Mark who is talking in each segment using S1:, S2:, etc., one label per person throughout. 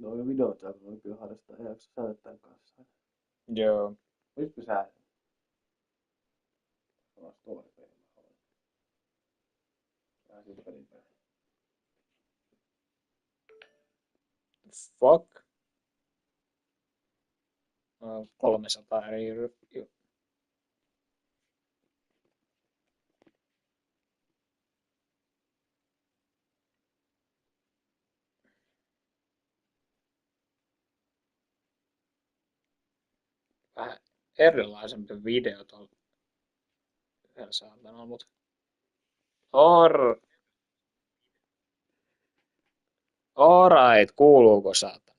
S1: No jo videota, kun voi kyllä harrastaa. Ei jaksa saada tämän kanssa.
S2: Joo.
S1: Olisiko sä? Ollaan story-peli. Siitä pelin päälle.
S2: Fuck. 300 eri. Vähän erilaisempi video tuolla yhdellä saatana, mutta alright, kuuluuko saatana?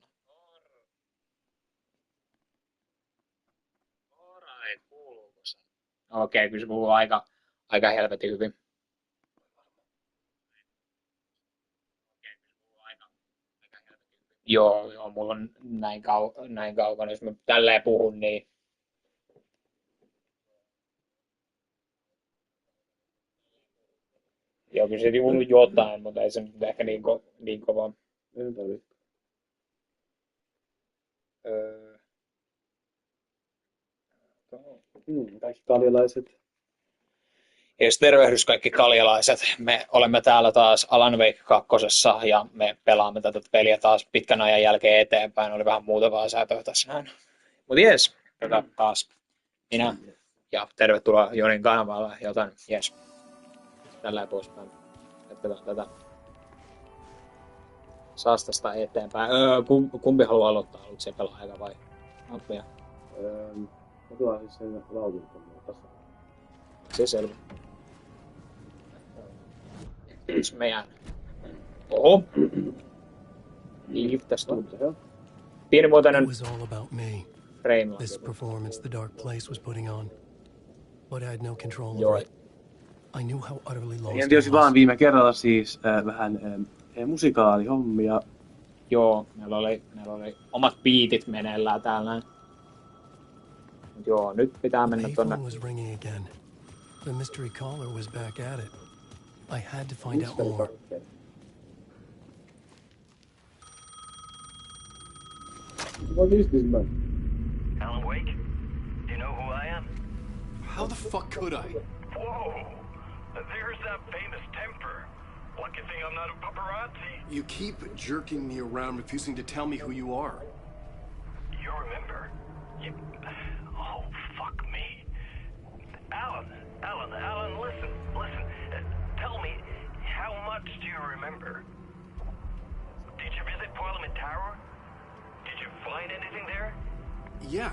S2: Okei, kyllä se kuuluu aika helvetin hyvin. Joo, mulla on näin kaukana, jos mä tälleen puhun, niin joo, kyllä se kuuluu jotain, mutta ei se nyt ehkä niin kova.
S1: Ei tarvitse. Kaikki kaljalaiset.
S2: Jees, tervehdys kaikki kaljalaiset. Me olemme täällä taas Alan Wake 2 ja me pelaamme tätä peliä taas pitkän ajan jälkeen eteenpäin. Oli vähän muuta säätöä tässä näin. Mutta jees, tätä taas minä ja tervetuloa Jonin kanavalle, joten jees. Tällä poispäin. Jatketaan tätä saastasta eteenpäin. Kumpi haluaa aloittaa? Haluatko se pelaaja vai ampia?
S1: Mä tuon siis sen lautunton tässä.
S2: Se selvä. Meidän... Oho! Tästä on pienimuotoinen frame.
S3: This performance the dark place was putting on, but I had no control
S2: Joo.
S3: over it. I knew how utterly lost
S1: Ja
S3: I
S1: tietysti
S3: was.
S1: vaan viime kerralla siis vähän musikaalihommia.
S2: Joo, meillä oli omat beatit meneillään täällä näin. Mut joo, nyt pitää mennä tonne.
S3: Payphone was ringing again. The mystery caller was back at it. I had to find out more.
S1: What is this man?
S4: Alan Wake? Do you know who I am?
S3: How the fuck could I?
S4: Whoa! There's that famous temper. Lucky thing I'm not a paparazzi.
S3: You keep jerking me around, refusing to tell me who you are.
S4: You remember? Oh, fuck me. Alan, listen. Tell me, how much do you remember? Did you visit Parliament Tower? Did you find anything there?
S3: Yeah.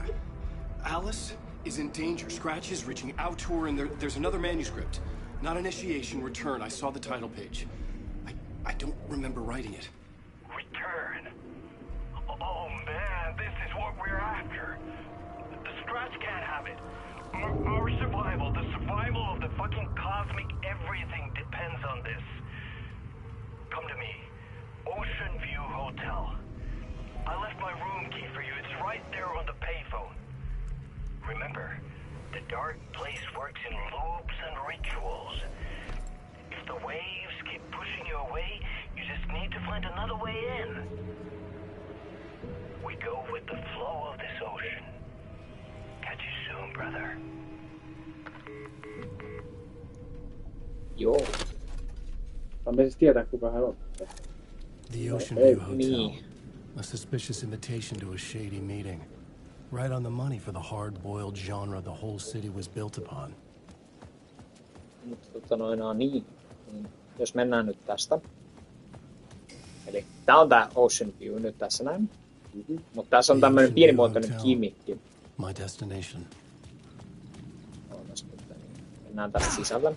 S3: Alice is in danger. Scratch is reaching out to her, and there's another manuscript. Not initiation, return. I saw the title page. I don't remember writing it.
S4: Return? Oh man, this is what we're after. The Scratch can't have it. Our survival, the survival of the fucking cosmic everything depends on this. Come to me. Ocean View Hotel. I left my room key for you. It's right there on the payphone. Remember, the dark place works in loops and rituals. If the waves keep pushing you away, you just need to find another way in. We go with the flow of this ocean. Catch you soon, brother.
S2: Joo.
S1: Mä siis tietää, kuka hän on.
S3: The Ocean View Hotel.
S2: Niin.
S3: A suspicious invitation to a shady meeting. Right on the money for the hard-boiled genre the whole city was built upon.
S2: Mutta niin. Jos mennään nyt tästä. Eli tää on tää Ocean View nyt tässä näin. Mutta tässä on tämmönen pienimuotoinen kimmikki.
S3: My destination.
S2: Mennään tästä sisällä.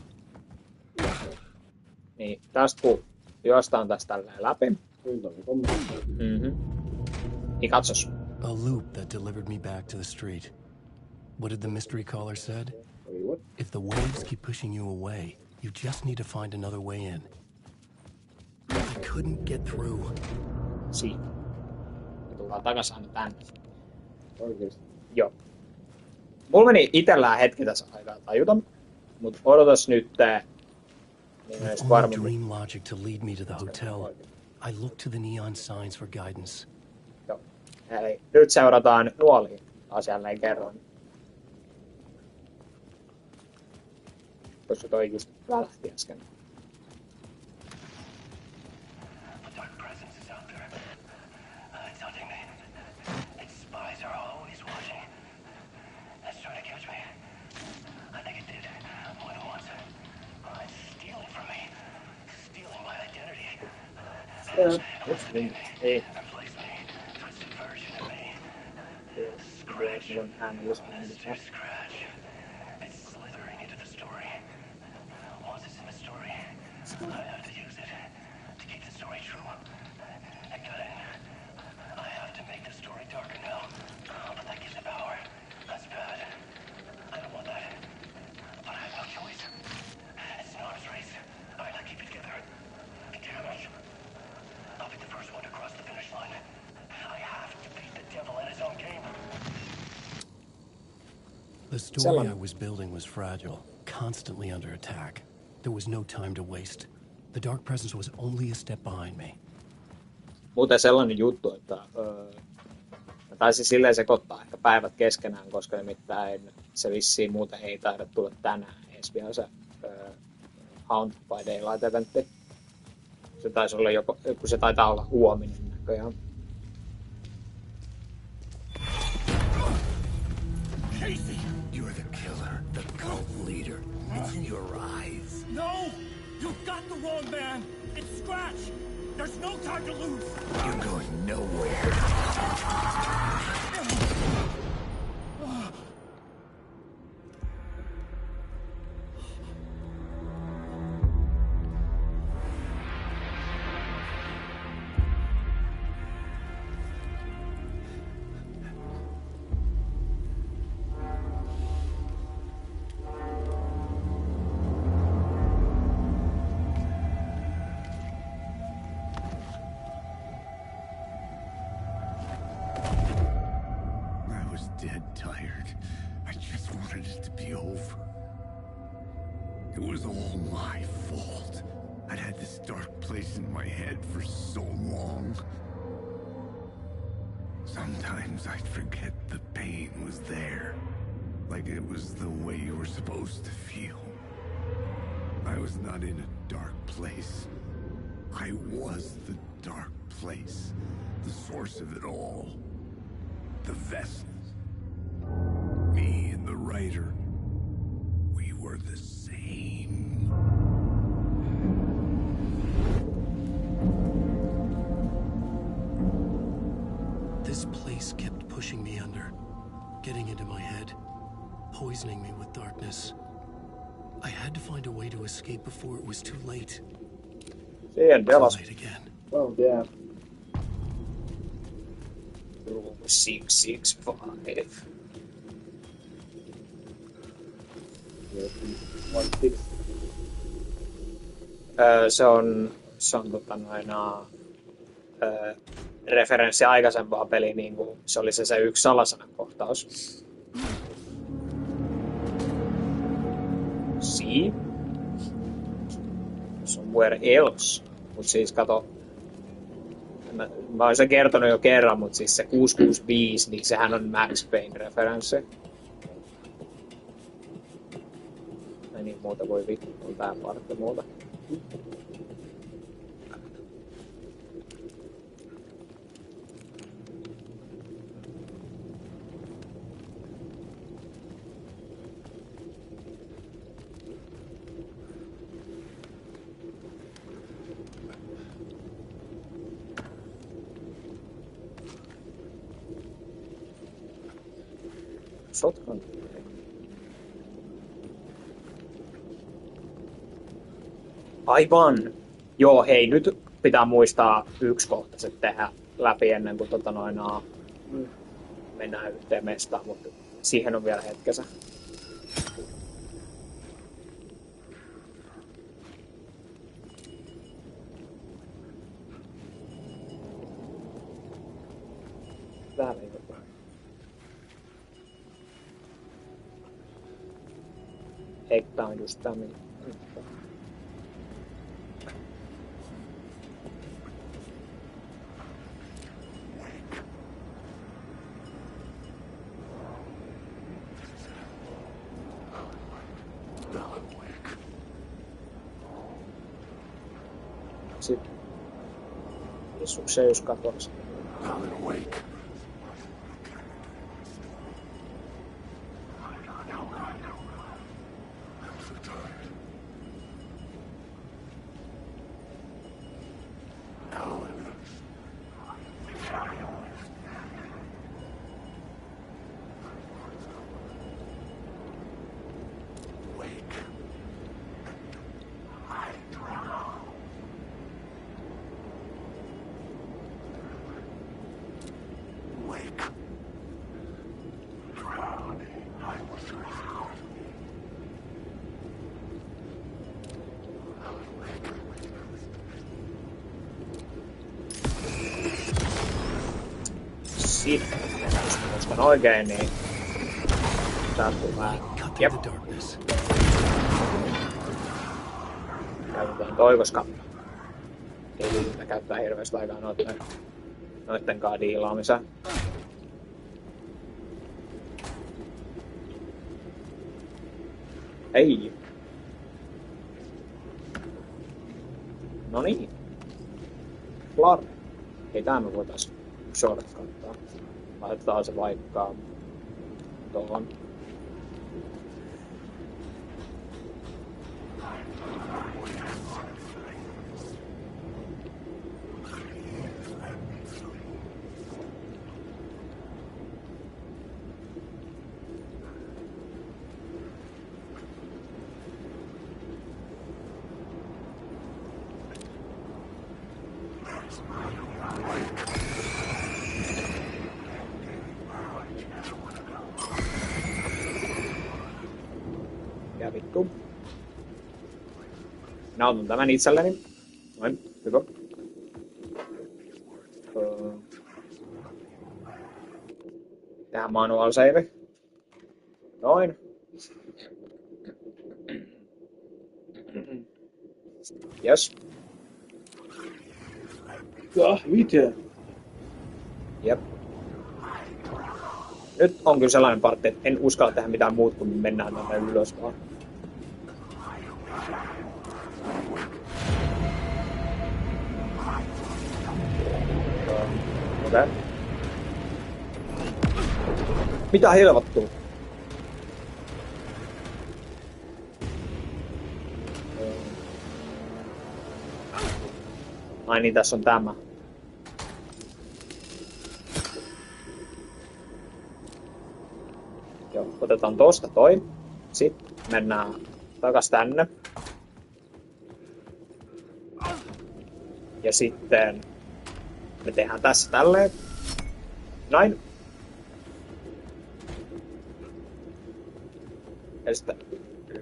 S2: Niin, tästä kun juostaan tästä tälleen läpi. Niin katsos.
S3: A loop that delivered me back to the street. What did the mystery caller said? If the waves keep pushing you away, you just need to find another way in. I couldn't get through.
S2: Siinä. Me tullaan takas aina tänne.
S1: Oikeesti.
S2: Joo. Mulla meni itellään hetki tässä aikaa tajuta, mutta odotas nyt niin
S3: With
S2: varmemmin.
S3: dream logic to lead me to the hotel, I looked to the neon signs for guidance.
S2: Eli nyt seurataan nuoliin taas jälleen kerran. Koska toi just lähti äsken.
S1: Yeah, that's me. Hey. One hand was behind the top.
S4: I have to use it to keep the story true. I got it. I have to make the story darker now. But that gives it power. That's bad. I don't want that. But I have no choice. It's an arms race. I gotta keep it together. Damn it. I'll be the first one to cross the finish line. I have to beat the devil at his own game.
S3: The story I was building was fragile, constantly under attack. There was no time to waste. The dark presence was only a step behind me.
S2: Muuten sellainen juttu, että mä taisin silleen sekoittaa ehkä päivät keskenään, koska nimittäin se vissiin muuten ei taida tulla tänään edes vielä se Haunted by Daylight-eventti. Se taisi olla kun se taitaa olla huominen näköjään.
S5: Casey! You're the killer, the cult leader. It's in your eyes.
S4: No! You've got the wrong man! It's Scratch! There's no time to lose!
S5: You're going nowhere. Dead tired. I just wanted it to be over. It was all my fault. I'd had this dark place in my head for so long. Sometimes I'd forget the pain was there. Like it was the way you were supposed to feel. I was not in a dark place. I was the dark place. The source of it all. The vessel. Me and the writer, we were the same.
S3: This place kept pushing me under, getting into my head, poisoning me with darkness. I had to find a way to escape before it was too late.
S2: Too
S3: late again.
S1: Oh, yeah.
S2: 665. Se on referenssi aikaisempaa peliä, niin kuin se oli se yksi salasanakohtaus. See? Somewhere else. Mut siis kato, mä oon sen kertonut jo kerran, mutta siis se 665, niin sehän on Max Payne-referenssi. Ei niin muuta voi vittu, on tää partti muuta. Shotgun. Aivan. Joo, hei, nyt pitää muistaa yksikohtaiset tehdä läpi ennen kuin mennään yhteen mestaan, mutta siihen on vielä hetkensä. Täällä ei ole. Eikö tää on just tämä? Se just katoksi.
S5: Colin, awake. I'm so tired. Colin. Wake. Wake. Drowning. I was
S2: Sitten, jos muistan oikein, niin tää tulee.
S3: Cut
S2: Jep,
S3: through the darkness.
S2: käytetään toi, koska ei liittä käyttää hirveästi aikaa noittenkaan diilaamiseen. Ei. No niin. Flare. Ei tää me voitais shortcuttaa. Laitetaan se vaikka tuohon. Ja vittu. Minä otan tämän itselleni. Noin, hyvä. Tähän manual save. Noin. Yes.
S1: Kahvite.
S2: Jep. Nyt on kyllä sellainen partti, että en uskalla tehdä mitään muut, kun mennään tänne ylös vaan. Okei. Mitä helvattuu? Ai niin, tässä on tämä. Joo, otetaan tosta toi. Sitten mennään takas tänne. Ja sitten me tehdään tässä tälleen. Näin. Ja sitten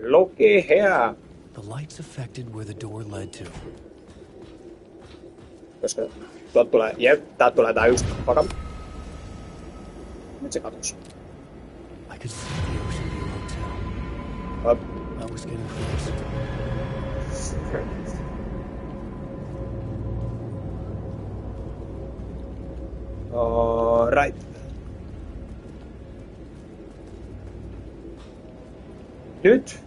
S2: looky here.
S3: The lights affected where the door led to.
S2: Koska tuolta tulee, täältä tulee tää yksi paka. Nyt se katos.
S3: I could see the ocean below too. I was getting close.
S2: Alright. Nyt.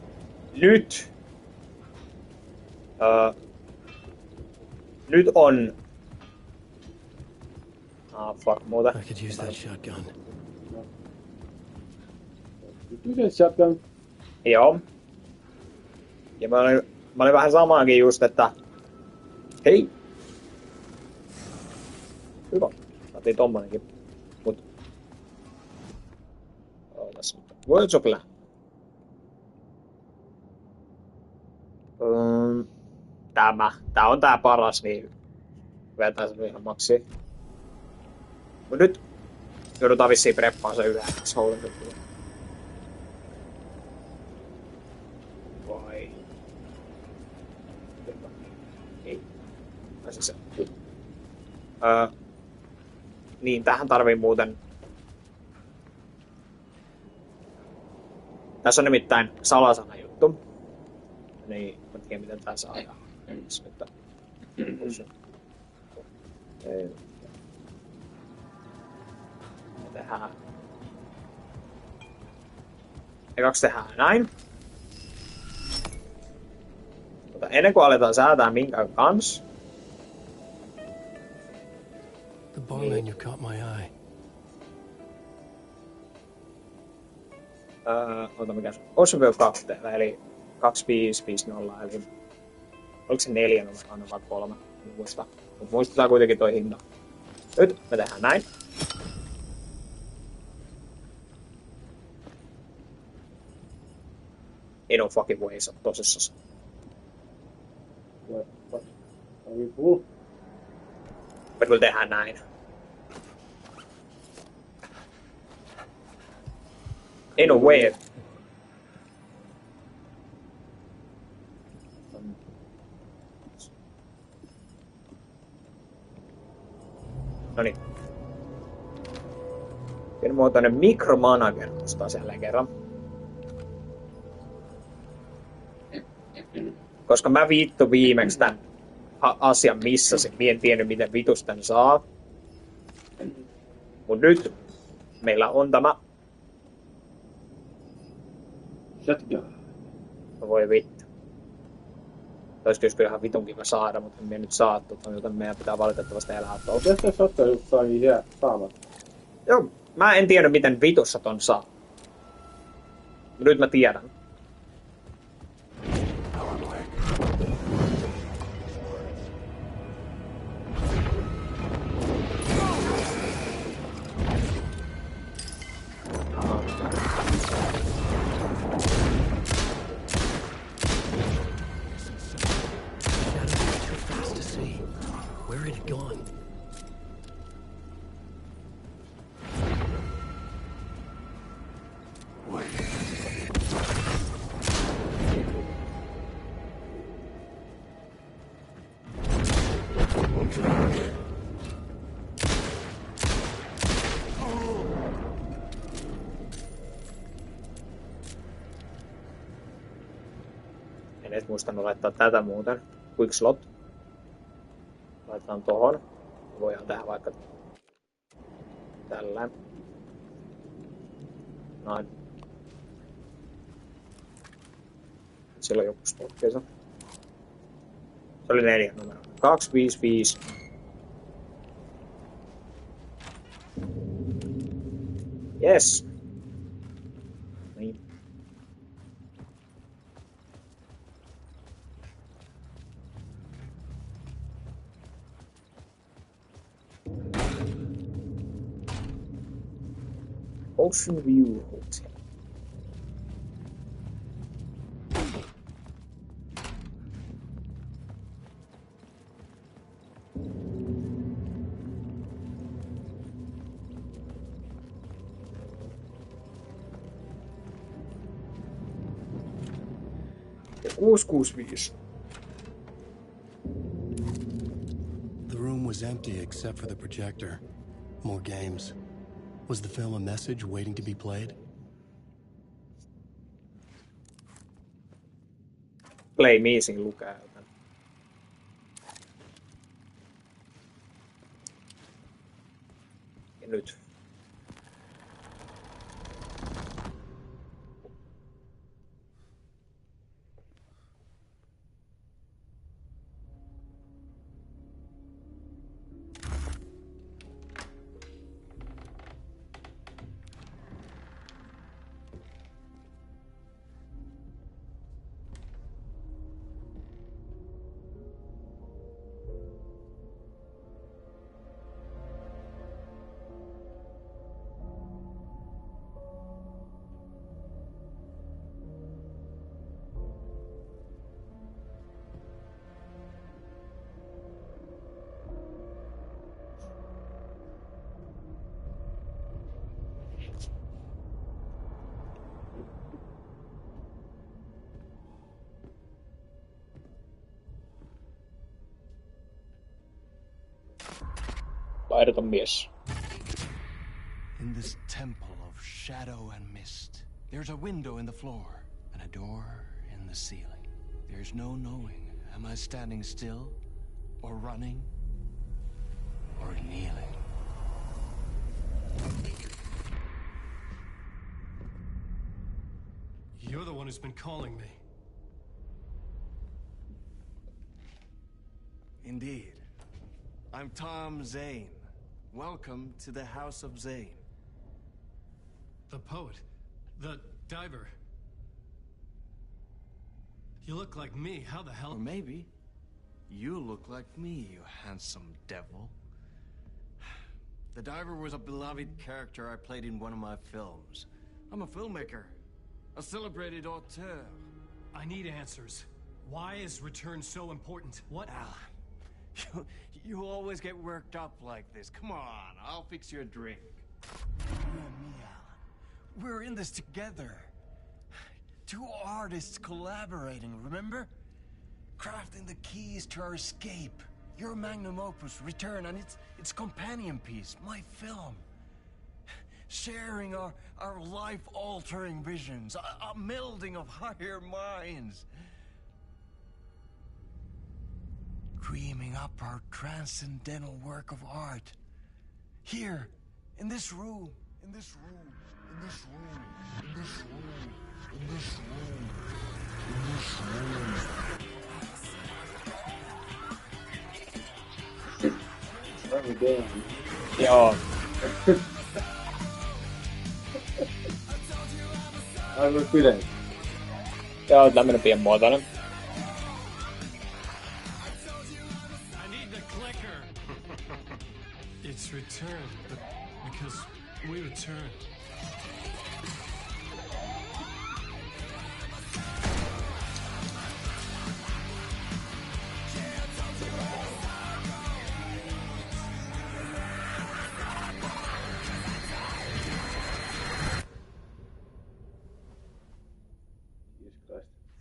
S2: Nyt on... fuck muuta.
S3: I could use that shotgun.
S1: Yhden shotgun.
S2: Joo. Ja mä olin vähän samaankin just, että... Hei! Hyvä. Saatiin tommonenkin. Mut... Ootas nyt. Words of Land. Tää on tää paras, niin... Vetää sen ihan maksiin. Mut nyt... Joudutaan vissiin preppaan se yhdessä hollin. Vai... Ei. Se. Niin, tähän tarvii muuten... Tässä on nimittäin salasana juttu. Niin, mä tiedän miten tää saadaan. Me tehdään... Ekaksi tehdään näin. Mutta ennen kuin aletaan säätää minkään kanssa,
S3: The bar menu caught my eye.
S2: Ota mikä se on? Osvio 2, eli 2550, eli oliko se 4 numero vai 3? Muista. Mutta muistetaan kuitenkin toi hinta. Nyt me tehdään näin. Ei no fucking way, sä oot tosissas. Me kyllä tehdään näin. Ei no way. Noniin. Pienimuotoinen mikromanager ostaa jälleen kerran. Koska mä vittu viimeksi tän asian missasin. Mä en tiennyt miten vitus tän saa. Mut nyt meillä on tämä.
S1: Shotgun.
S2: Voi vittu. Tois kyllä ihan vitun kiva saada, mutta en nyt saa joten meidän pitää valitettavasti elää tuolla.
S1: Tästä shotgun just saa jää saamat.
S2: Joo, mä en tiedä miten vitussa ton saa. Nyt mä tiedän. En edes muistanut laittaa tätä muuten. Quick slot. Laitetaan tohon. Voidaan tehdä vaikka tällä. Noin. Siellä on joku spotkeisa. Se oli 4 numero. 255. Yes. Niin. Ocean View Hotel. Ja 665.
S3: The room was empty except for the projector. More games. Was the film a message waiting to be played?
S2: Play Missing lukee. Ja nyt. Laidaton mies.
S6: In this temple of shadow and mist, there's a window in the floor and a door in the ceiling. There's no knowing, am I standing still, or running, or kneeling?
S3: You're the one who's been calling me.
S6: Indeed. I'm Tom Zane, Welcome to the House of Zane.
S3: The poet. The diver. You look like me. How the hell?
S6: Or maybe you look like me, you handsome devil. The diver was a beloved character I played in one of my films. I'm a filmmaker, a celebrated auteur.
S3: I need answers. Why is Return so important? What?
S6: Alan, you always get worked up like this. Come on, I'll fix you a drink. You and me, Alan. We're in this together. Two artists collaborating, remember? Crafting the keys to our escape. Your magnum opus, Return, and its companion piece, my film. Sharing our life-altering visions, a melding of higher minds. Dreaming up our transcendental work of art. Here, in this room, in this room, in this room, in this room, in this room, in this room.
S2: Joo.
S1: Aivan kyllä.
S2: Joo, tämmönen pienmuotoinen.
S3: I need the clicker. It's Return, but because we return.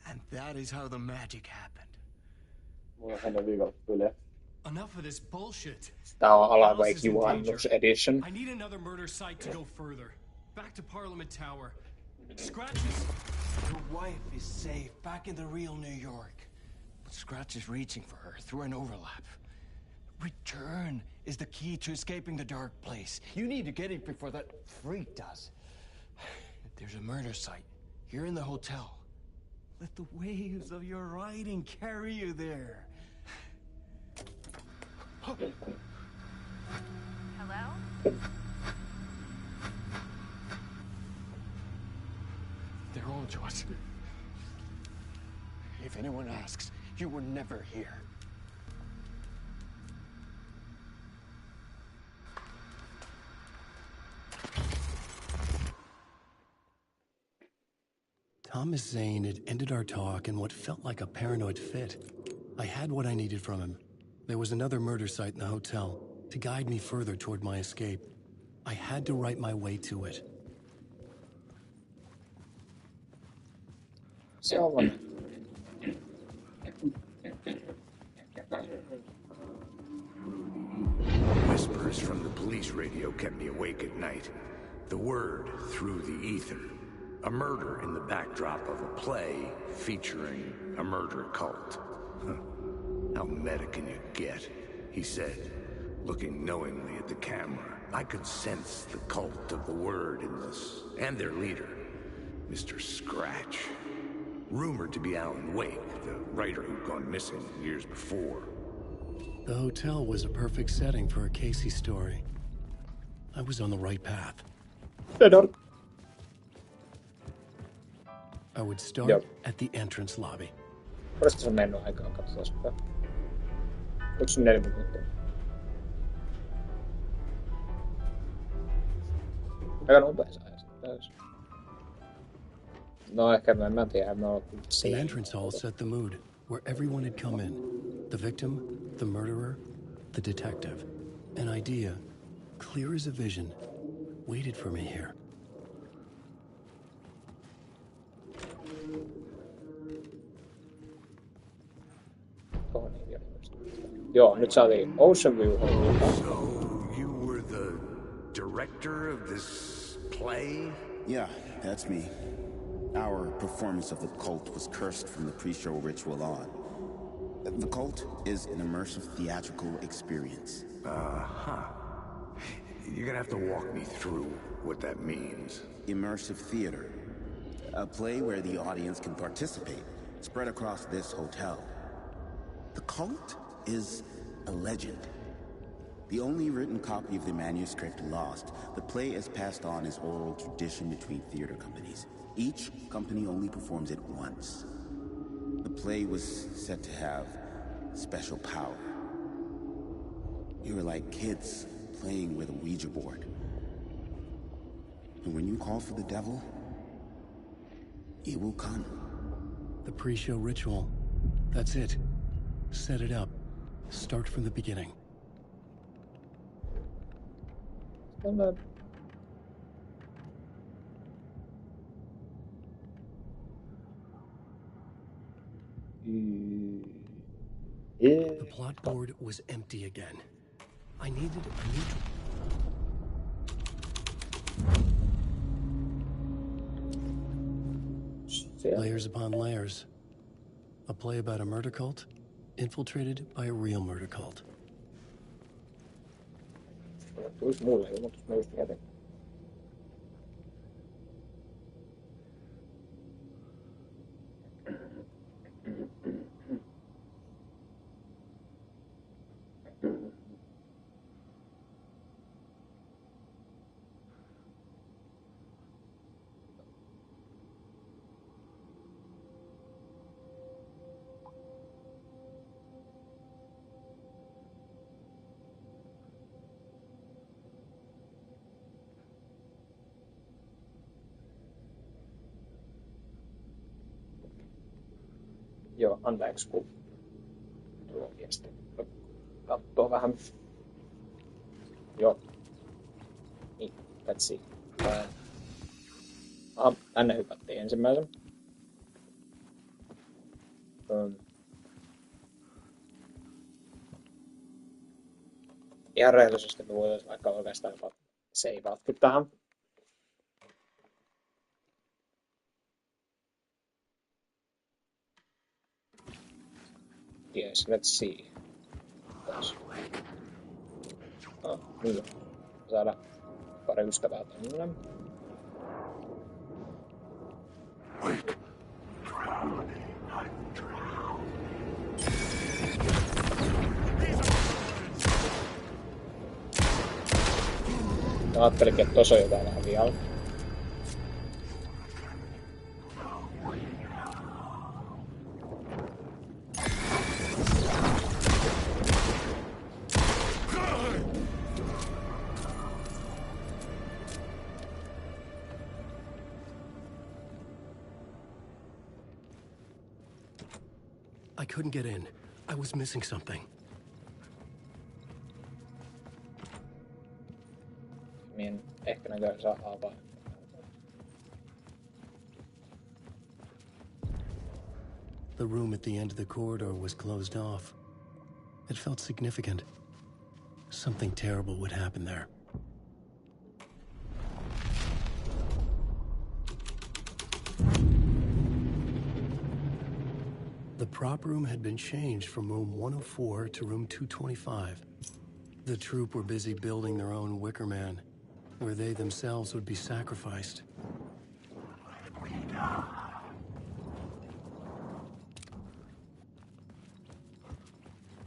S6: And that is how the magic happened.
S1: Mulla on viikolla kyllä.
S3: Enough of this bullshit.
S2: Tää on Alan
S3: Alice
S2: Wake
S3: is in
S2: Juhannus
S3: danger.
S2: Edition.
S3: I need another murder site to go further. Back to Parliament Tower. Scratches.
S6: Your wife is safe, back in the real New York. But Scratch is reaching for her through an overlap. Return is the key to escaping the dark place. You need to get it before that freak does. There's a murder site here in the hotel. Let the waves of your writing carry you there.
S7: Hello?
S6: They're on to us. If anyone asks, you were never here.
S3: Thomas Zane had ended our talk in what felt like a paranoid fit. I had what I needed from him. There was another murder site in the hotel to guide me further toward my escape. I had to write my way to it.
S2: Se on.
S5: Whispers from the police radio kept me awake at night. The word through the ether. A murder in the backdrop of a play featuring a murder cult. How meta can you get? He said, looking knowingly at the camera. I could sense the cult of the word in this, and their leader, Mr. Scratch. Rumored to be Alan Wake, the writer who'd gone missing years before.
S3: The hotel was a perfect setting for a Casey story. I was on the right path. I would start at the entrance lobby.
S2: Olisiko se mennyt aikaa? Katsotaan. Oliko se 4 minuuttia? Aika nopeasti ajasta. No ehkä mä en tiedä.
S3: The entrance hall set the mood, where everyone had come in. The victim, the murderer, the detective. An idea, clear as a vision, waited for me here.
S2: Joo, nyt saatiin Ocean View.
S5: So, you were the director of this play?
S8: Yeah, that's me. Our performance of the cult was cursed from the pre-show ritual on. The cult is an immersive theatrical experience.
S5: You're gonna have to walk me through what that means.
S8: Immersive theater. A play where the audience can participate, spread across this hotel. The cult is a legend. The only written copy of the manuscript lost, the play is passed on as oral tradition between theater companies. Each company only performs it once. The play was said to have special power. You were like kids playing with a Ouija board. And when you call for the devil, he will come.
S3: The pre-show ritual. That's it. Set it up. Start from the beginning. The plot board was empty again. I needed a new... Layers upon layers. A play about a murder cult, infiltrated by a real murder cult.
S2: Tulisi mulle ilmoitus, mä just jätin. Joo, anteeksi, kun tuo viesti. Katsoo vähän. Joo. Niin, let's see. Tänne hypättiin ensimmäisen. Ihan rehellisesti me voitaisiin vaikka oikeastaan jopa seivaatkin tähän. Yes, let's see. Niin. Saada pari ystävää tänne. Mä ajattelinkin, että tossa on jotain vähän vialla.
S3: I couldn't get in. I was missing something.
S2: Niin, ehkä näköjään saa avaa.
S3: The room at the end of the corridor was closed off. It felt significant. Something terrible would happen there. The prop room had been changed from room 104 to room 225. The troupe were busy building their own Wicker Man, where they themselves would be sacrificed.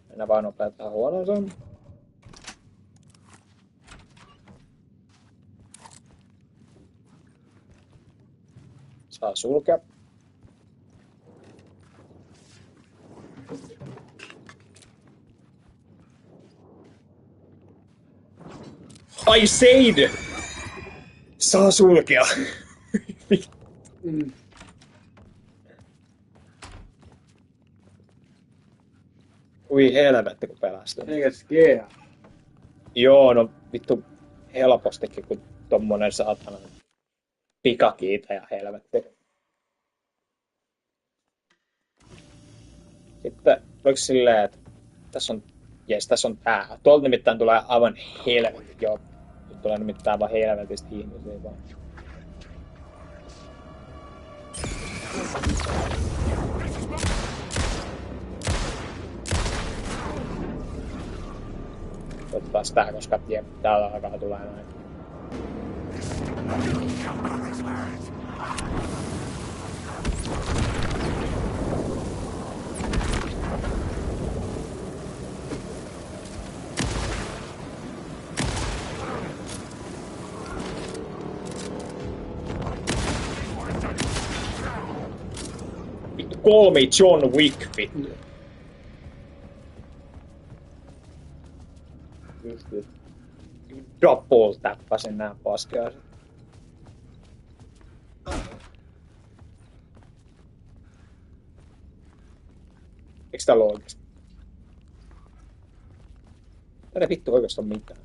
S2: Mennään vaan nopeuttaa huoneeseen. Saa sulkea. I said! Saa sulkea. Ui helvetti kun pelästyn.
S1: Eikä skea.
S2: Joo, no vittu helpostikin kun tommonen saatana pikakiitä ja helvetti. Sitten voiko silleen, että tässä on tää. Tuolta nimittäin tulee aivan helvetit, joo. Nyt tulee nimittäin aivan helvetistä ihmisiä vaan. Otetaan tää, koska täällä alkaa tulee näin. call me John Wick, vittu.
S1: Just.
S2: Double täppäsin nää paskiaiset. Eiks täällä oo oikeesti? Täällä ei vittu oikeastaan mitään.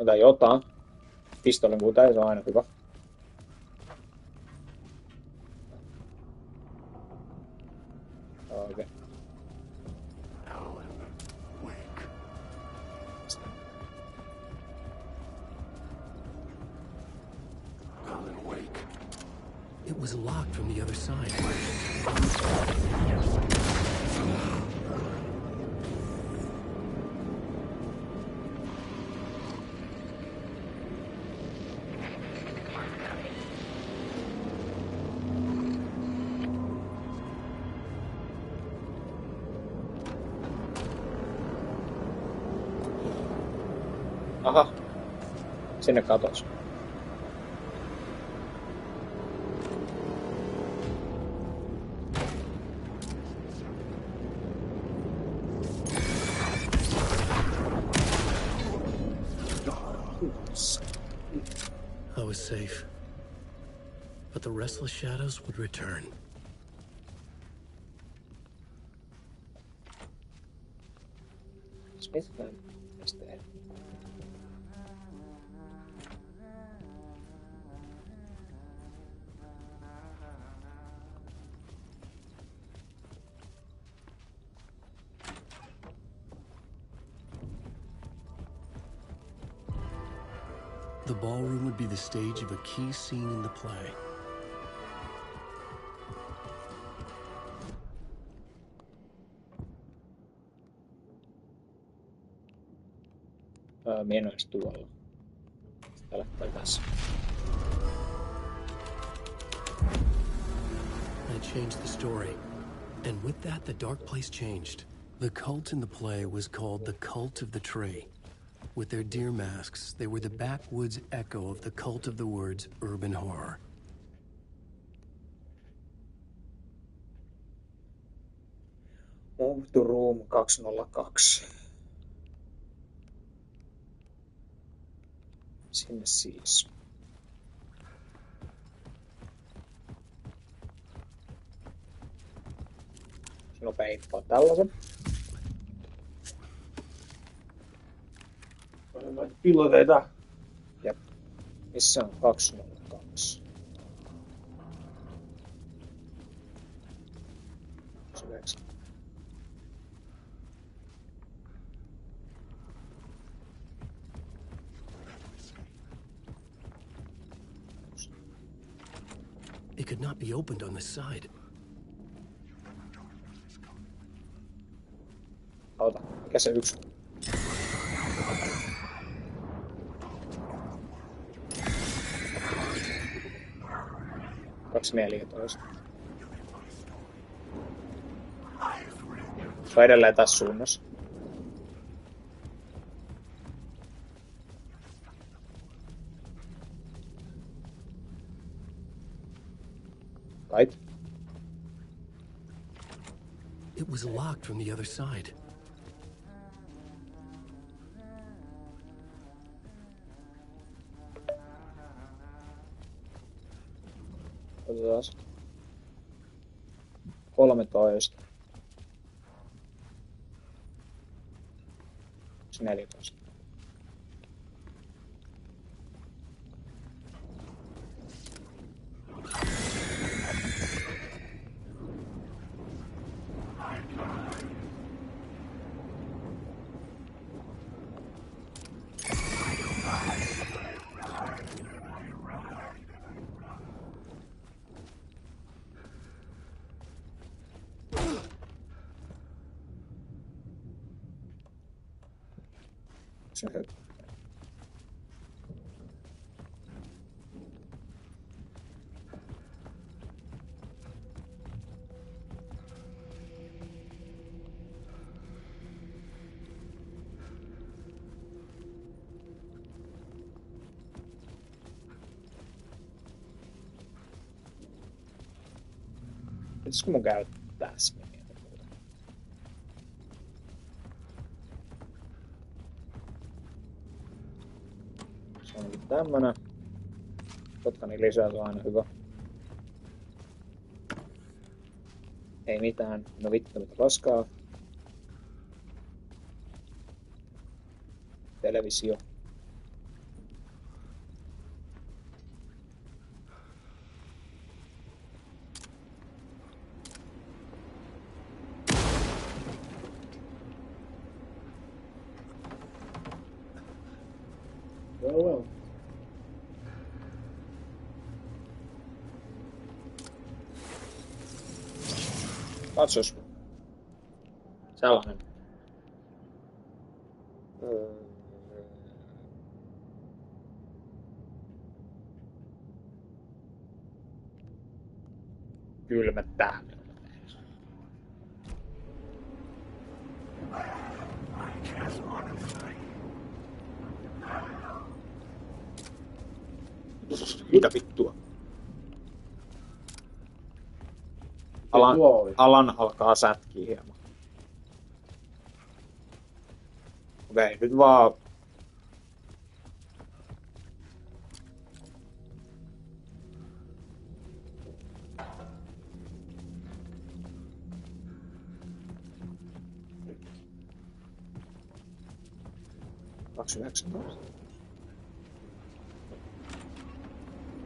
S2: Ota jotain. Pistolin kuuteen, se on aina hyvä. Okei.
S3: It was locked from the other side.
S2: Aha. Sinne katos.
S3: I was safe. But the restless shadows would return.
S2: Spesifään pisteen.
S3: The ballroom would be the stage of a key scene in the play.
S2: Mie en ois tuolla. Täällä tässä.
S3: I changed the story. And with that, the dark place changed. The cult in the play was called the Cult of the Tree. With their deer masks, they were the backwoods echo of the cult of the words urban horror.
S2: Move to room 202. Sinne siis. Nopea heittää tällaisen.
S1: Piloteita.
S2: Jep. Missä on 202? 9.
S3: It could not be opened on this side.
S2: Ota, mikä se yksi? Kaksi 14. Se on edelleen tässä suunnassa. Kait.
S3: It was locked from the other side.
S2: Otetaan 13. 14. Pitäisikö mun käydä tässä? Se on tämmönen. Kotkani lisää, se on aina hyvä. Ei mitään. No vittu, mitä paskaa. Televisio.
S1: Well.
S2: Katsos. Sellainen. Kylmettää. Mitä vittua? Alan alkaa sätkiä hieman. Okei, nyt vaan...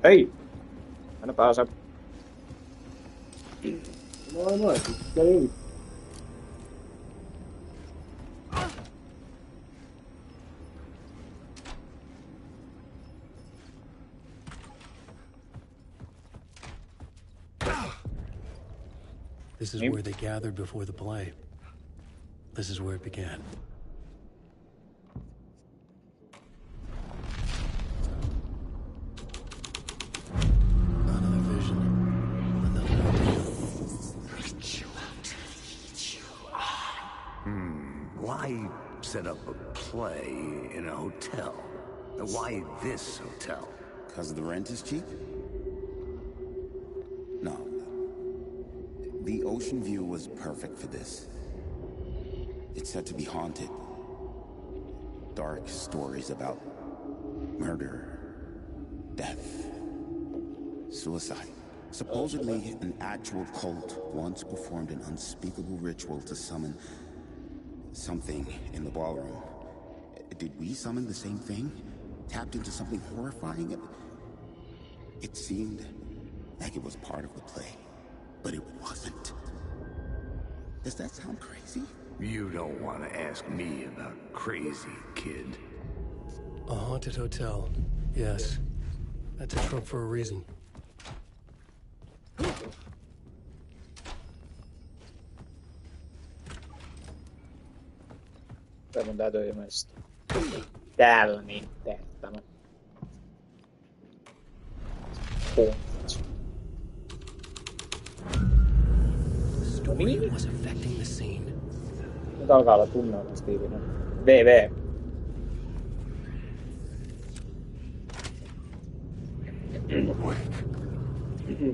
S2: Hei! Aina pääsee.
S1: Moi, käy.
S3: This is where they gathered before the play. This is where it began. Another vision. Another idea.
S5: Why set up a play in a hotel? Why this hotel?
S8: Because the rent is cheap? No. The ocean view was perfect for this. It's said to be haunted. Dark stories about murder, death, suicide. Supposedly, an actual cult once performed an unspeakable ritual to summon something in the ballroom. Did we summon the same thing? Tapped into something horrifying? It seemed like it was part of the play, but it wasn't. Does that sound crazy?
S5: You don't want to ask me about crazy, kid.
S3: A haunted hotel. Yes. That's a trope for a reason.
S2: Mun täytyy ilmeisesti täällä niin tehdä tämä.
S3: Story was affecting the scene.
S2: Nyt alkaa olla tunnelmastiivinen. VV.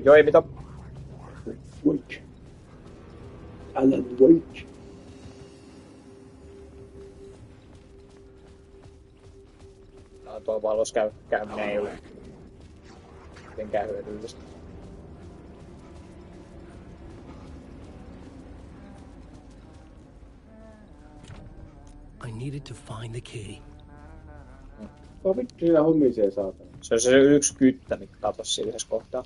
S2: Joo, ei mitä.
S1: Wake. Alan, wake.
S2: Tuo valos käyminen ei ole mitenkään hyödyllistä.
S3: I needed to find the key.
S1: Kuka vittu siinä hummisee saatana?
S2: Se on se yksi kyttä, mikä katosi siinä yhdessä kohtaa.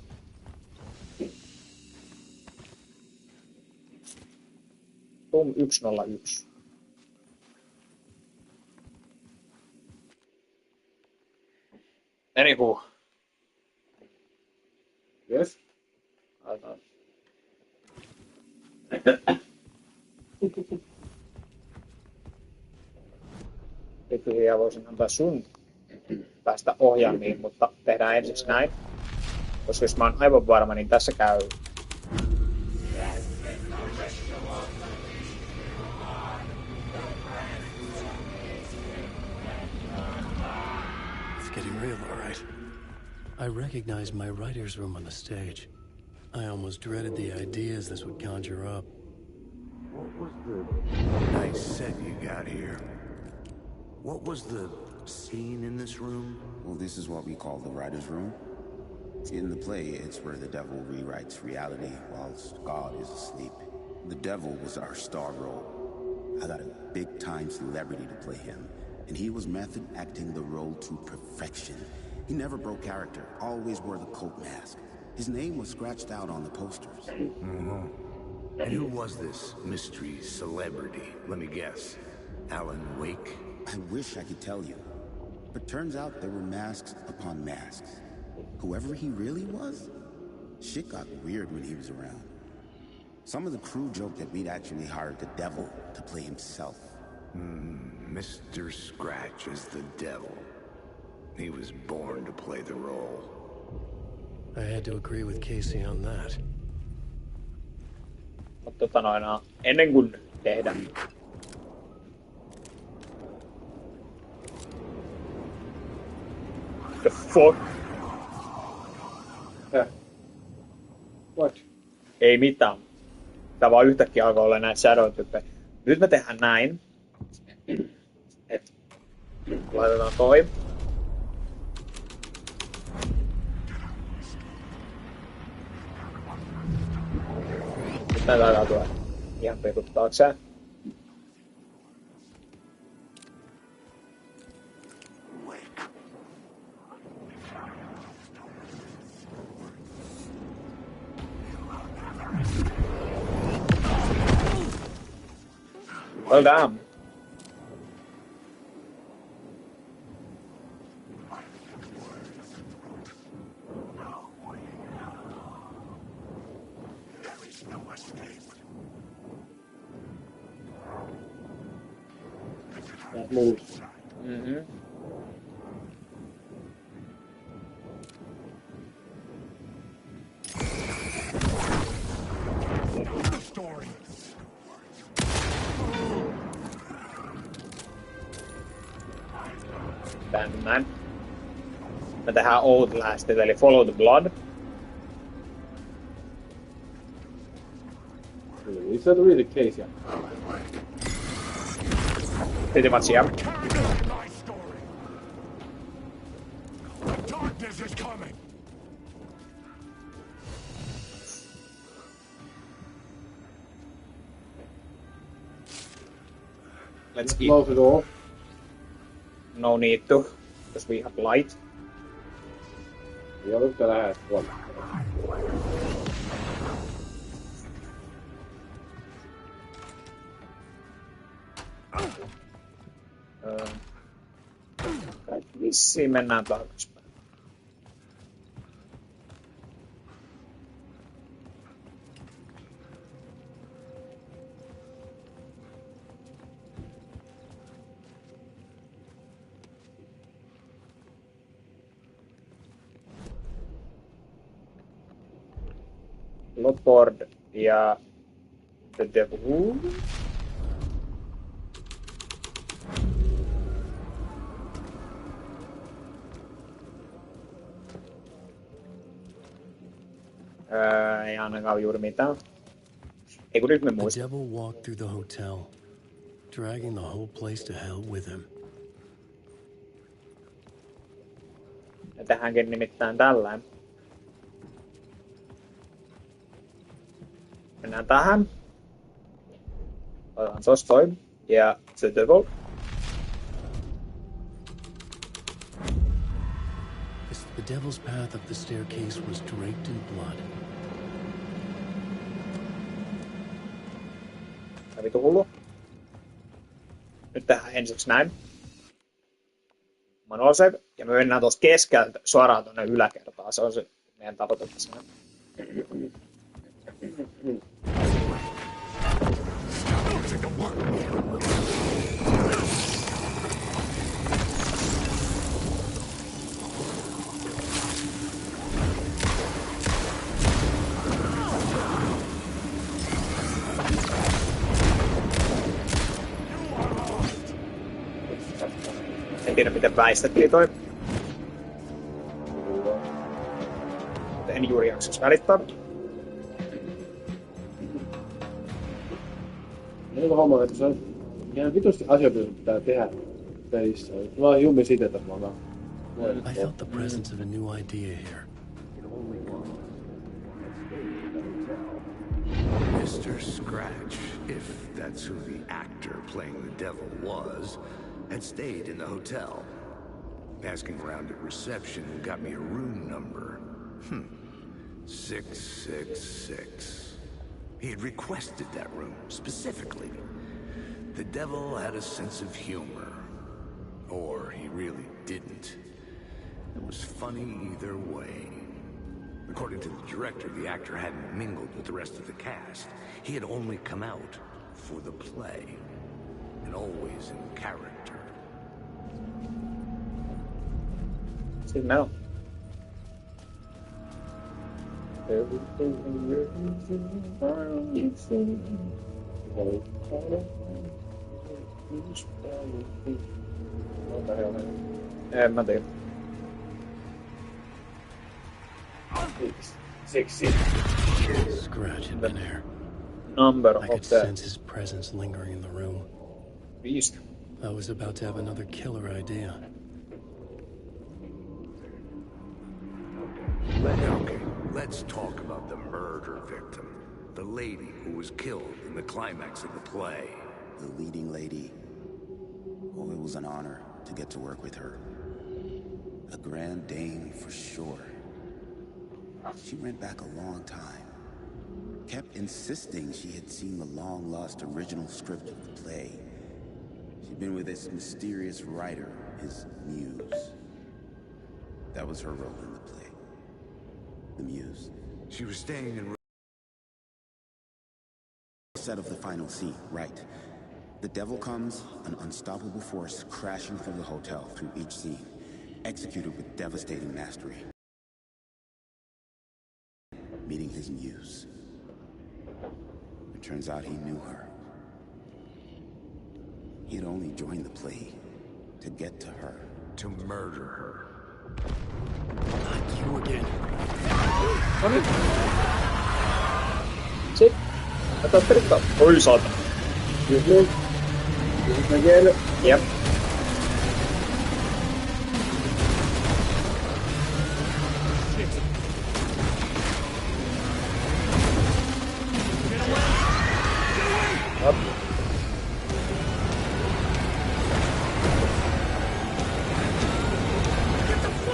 S2: Room 101. Anywho.
S1: Yes.
S2: Pikkuhiljaa voisin antaa sun päästä ohjaamiin, mutta tehdään ensiksi näin. Koska jos mä oon aivan varma, niin tässä käy.
S3: It's getting real, all right. I recognize my writer's room on the stage. I almost dreaded the ideas this would conjure up.
S5: What was the nice set you got here? What was the scene in this room?
S8: Well, this is what we call the writer's room. In the play, it's where the devil rewrites reality whilst God is asleep. The devil was our star role. I got a big-time celebrity to play him, and he was method acting the role to perfection. He never broke character, always wore the coat mask. His name was scratched out on the posters.
S5: Mm-hmm. And who was this mystery celebrity? Let me guess. Alan Wake?
S8: I wish I could tell you, but turns out there were masks upon masks. Whoever he really was, shit got weird when he was around. Some of the crew joked that we'd actually hired the devil to play himself.
S5: Mr. Scratch is the devil. He was born to play the role.
S3: I had to agree with Casey on that.
S2: Mutta ennen kuin tehdään. The fuck?
S1: What?
S2: Ei mitään. Tää vaan yhtäkkiä alkoi olla näitä shadow-typpejä. Nyt me tehdään näin. Et laitetaan toi. Nyt tää taitaa tulla ihan pekut taakseen. Well damn.
S1: That moves.
S2: Mm-hmm.
S5: The story.
S2: Näin. Me tehdään Outlastit, eli Follow the Blood.
S1: Is that really the case? Yeah.
S2: Pretty much, yeah.
S5: My story. Darkness is coming.
S2: Let's eat.
S1: Close it off.
S2: No need to, because we have light.
S1: Ja nyt tää lähes puolella.
S2: Vissiin mennään takaisinpäin. Lotboard ja The Devil. Ei ainakaan juuri mitään. Ei kun nyt me
S3: The
S2: muistan.
S3: devil walked through the hotel, dragging the whole place to hell with him.
S2: Me tehdäänkin nimittäin tällään. Mennään tähän. Otetaan tosta toi. Ja The Devil.
S3: The devil's path up the staircase was draped in blood.
S2: Mitä vitu hullu? Nyt tehdään ensiksi näin. Manual save. Ja me mennään tuosta keskeltä suoraan tuonne yläkertaan. Se on se meidän tavoite tässä. En tiedä miten väistettiin toi. En juuri jaksaisi välittää.
S1: Minun homma, että se on ihan vitusti asioita, joita pitää tehdä pelissä. Mä oon jummi siitä, että mä oon.
S3: I felt the presence of a new idea here.
S5: Mr. Scratch, if that's who the actor playing the devil was, had stayed in the hotel. Asking around at reception got me a room number. 666. He had requested that room, specifically. The devil had a sense of humor. Or he really didn't. It was funny either way. According to the director, the actor hadn't mingled with the rest of the cast. He had only come out for the play. And always in character.
S2: Siinä on. En mä tiedä.
S3: Scratch had been here.
S2: Number
S3: I
S2: of
S3: could
S2: the
S3: sense his presence lingering in the room.
S2: beast.
S3: I was about to have another killer idea.
S5: Okay, let's talk about the murder victim. The lady who was killed in the climax of the play.
S8: The leading lady. Oh, it was an honor to get to work with her. A grand dame for sure. She went back a long time. Kept insisting she had seen the long-lost original script of the play. She'd been with this mysterious writer, his muse. That was her role in the play. The muse.
S5: She was staying in
S8: Set of the final scene, right. The devil comes, an unstoppable force crashing through the hotel through each scene, executed with devastating mastery. Meeting his muse. It turns out he knew her. He had only joined the play to get to her.
S5: to murder her.
S3: Not you again.
S2: Sit. Ata trikka. Oi saatana.
S1: Kyllä. Again.
S2: Jep.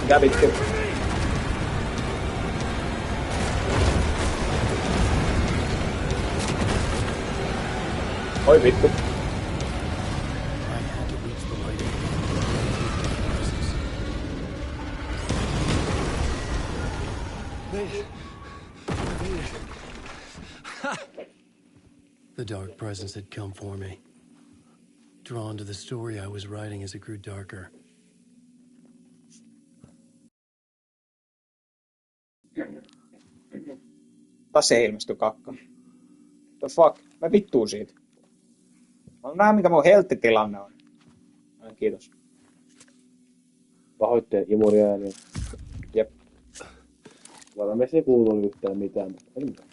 S2: Kävitkö? Oi vittu.
S3: I had to reach the light. The dark presence had come for me. Drawn to the story I was writing as it grew darker.
S2: Taas se ilmestyi kakka. The fuck? Mä vittuun siitä. Mä näen mikä mun helttitilanne on. Ai, kiitos.
S1: Pahoitteen imuri ääni.
S2: Jep.
S1: Varmasti ei kuulu yhtään mitään. Ei mitään.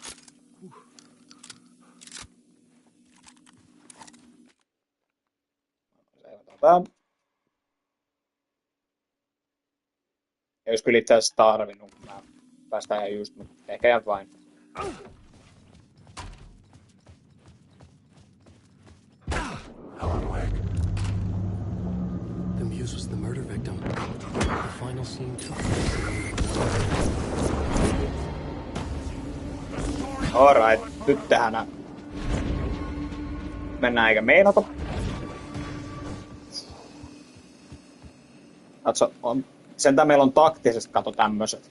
S2: Tää. Ja jos kyllä itse asiassa tarvinnut, mä päästään ihan just, mutta ehkä ihan vain.
S3: The muse was the murder victim. The final scene took place.
S2: Alright, nyt tähän mennään eikä meinata. Katso, sentään meillä on taktisesti, kato tämmöset.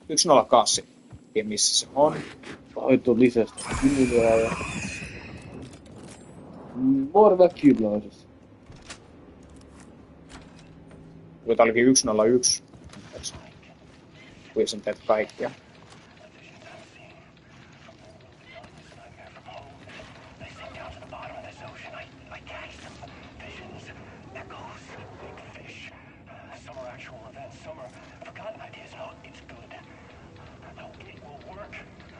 S2: Yksi 08. Ja missä se on?
S1: Hoitu lisästä. Kymmenää ja... Morva kyblaisessa.
S2: Tää olikin 101. Kuinka sen teet kaikkia.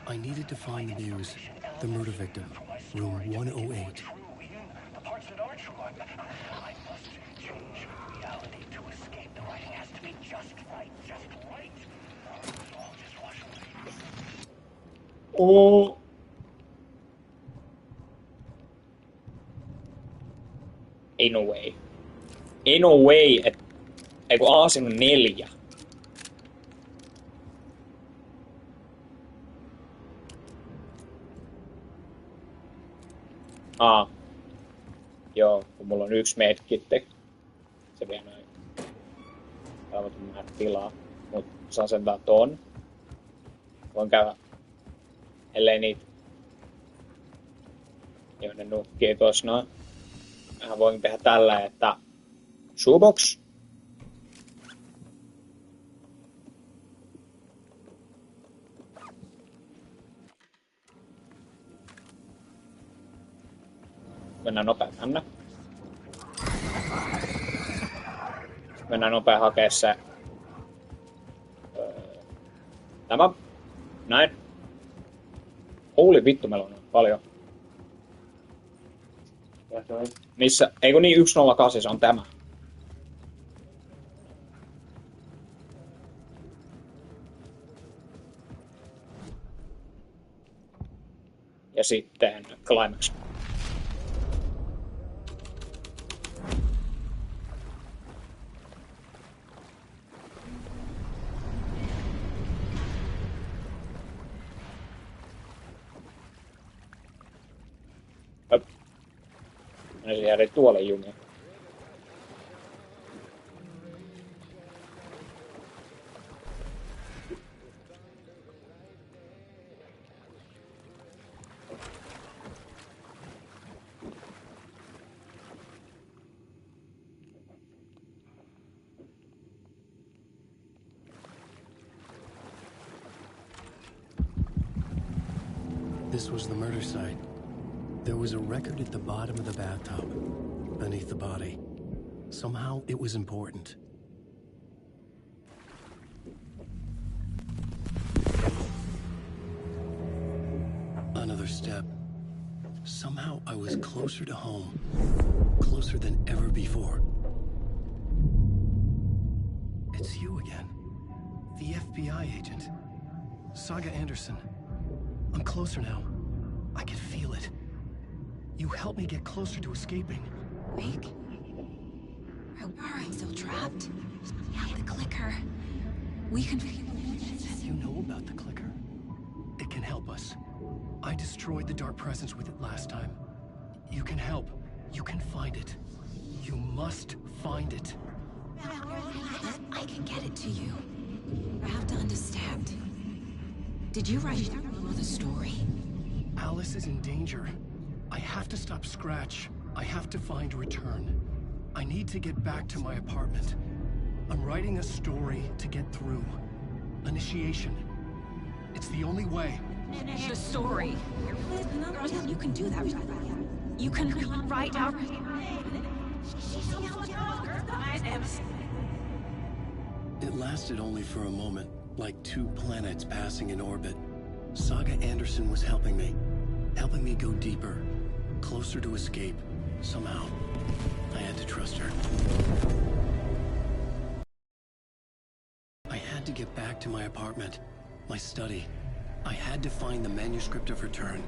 S3: I needed to find the muse, the murder victim, room 108.
S4: The parts that aren't true, I must change reality to escape. The writing has to be just right, just right. I'll just wash away.
S2: Oh. Ei no way. Ei no way, ei kun A siinä on 4. Joo, kun mulla on 1 medkitti. Se vie noin taavatun määrä tilaa. Mut saan sentään ton. Voin käydä, ellei niitä joiden nukkii tuossa noin. Mähän voin tehdä tällä, että shoebox. Mennään nopea tänne. Mennään nopea hakea se. Tämä. Näin. Holy vittu, meillä on paljon. Missä? Eikö niin 108, se on tämä. Ja sitten climax. Ne jäädä tuolle jumiin.
S3: This was the murder site. There was a record at the bottom of the bathtub, beneath the body. Somehow it was important. Another step. Somehow I was closer to home. Closer than ever before. It's you again. The FBI agent. Saga Anderson. I'm closer now. I can feel it. You helped me get closer to escaping.
S7: Wake? Are I still trapped? Yeah, the clicker. We can feel it.
S3: You know about the clicker? It can help us. I destroyed the dark presence with it last time. You can help. You can find it. You must find it.
S7: I can get it to you. I have to understand. Did you write the story?
S3: Alice is in danger. I have to stop Scratch. I have to find Return. I need to get back to my apartment. I'm writing a story to get through. Initiation. It's the only way.
S7: The story. You can do that. You can write out.
S3: It lasted only for a moment, like 2 planets passing in orbit. Saga Anderson was helping me go deeper, closer to escape. Somehow, I had to trust her. I had to get back to my apartment, my study. I had to find the manuscript of Return.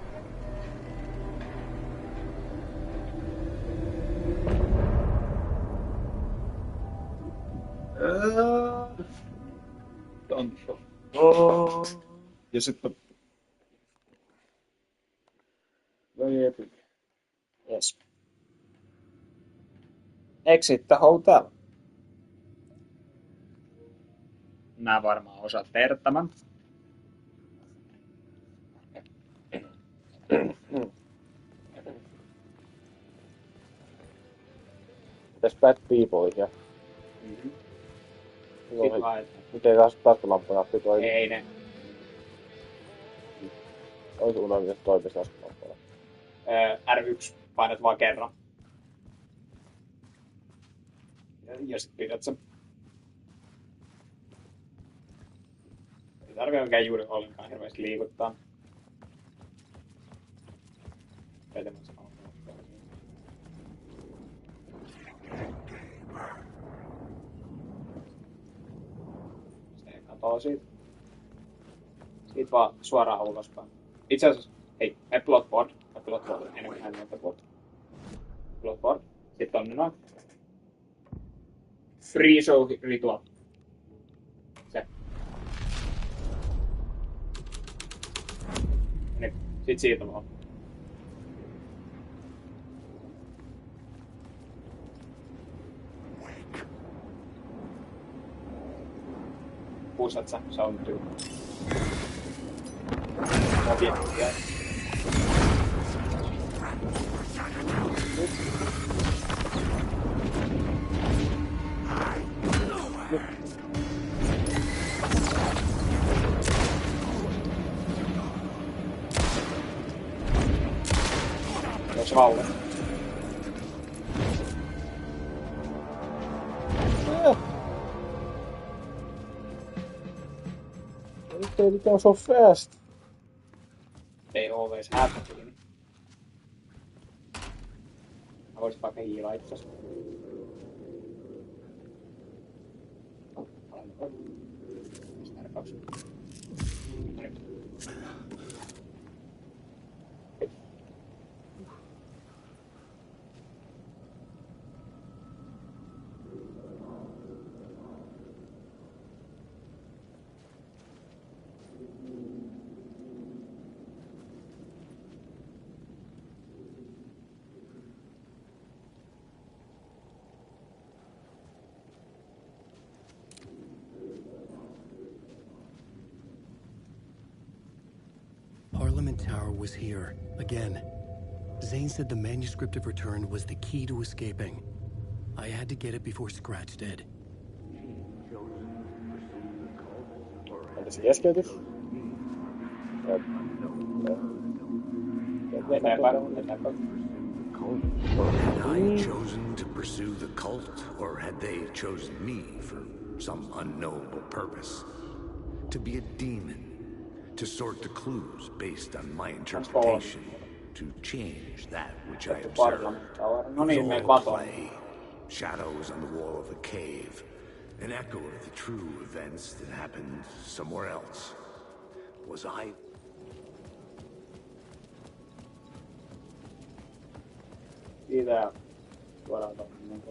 S2: Ja sitten...
S1: Very epic.
S2: Yes. Exit the hotel. Mä varmaan osaan tehdä tämän.
S1: Mitäs Bad People ja... Miten taskulamppuja toimii?
S2: Ei ne.
S1: Olisi unohdin, että toimisi taskulamppuja.
S2: R1 painat vaan kerran. Ja sit pidät sen. Ei tarvitse oikein juuri ollenkaan hirveästi liikuttaa. siitä. Siitä vaan suoraan ulospäin. Itse asiassa, hei, me plotboard, enemmän näitä plotboard. Sitten on noin. Free show ritual. Se. Niin, sit siitä vaan. Kuusat sä, se on tyyppi. Objektia. Onko se vauva?
S1: They go so fast.
S2: They always have been. Mä voisin vaikka hiilaa itseasiassa. Mistä R2?
S3: Parliament Tower was here, again. Zane said the manuscript of return was the key to escaping. I had to get it before Scratch did.
S1: Entä se keskeytys?
S5: Had I chosen to pursue the cult, or had they chosen me for some unknowable purpose? To be a demon, to sort the clues based on my interpretation, to change that which I observed. It was all a play. Shadows on the wall of the cave, an echo of the true events that happened somewhere else. Was I...
S2: Pitää suoraan tämmöinen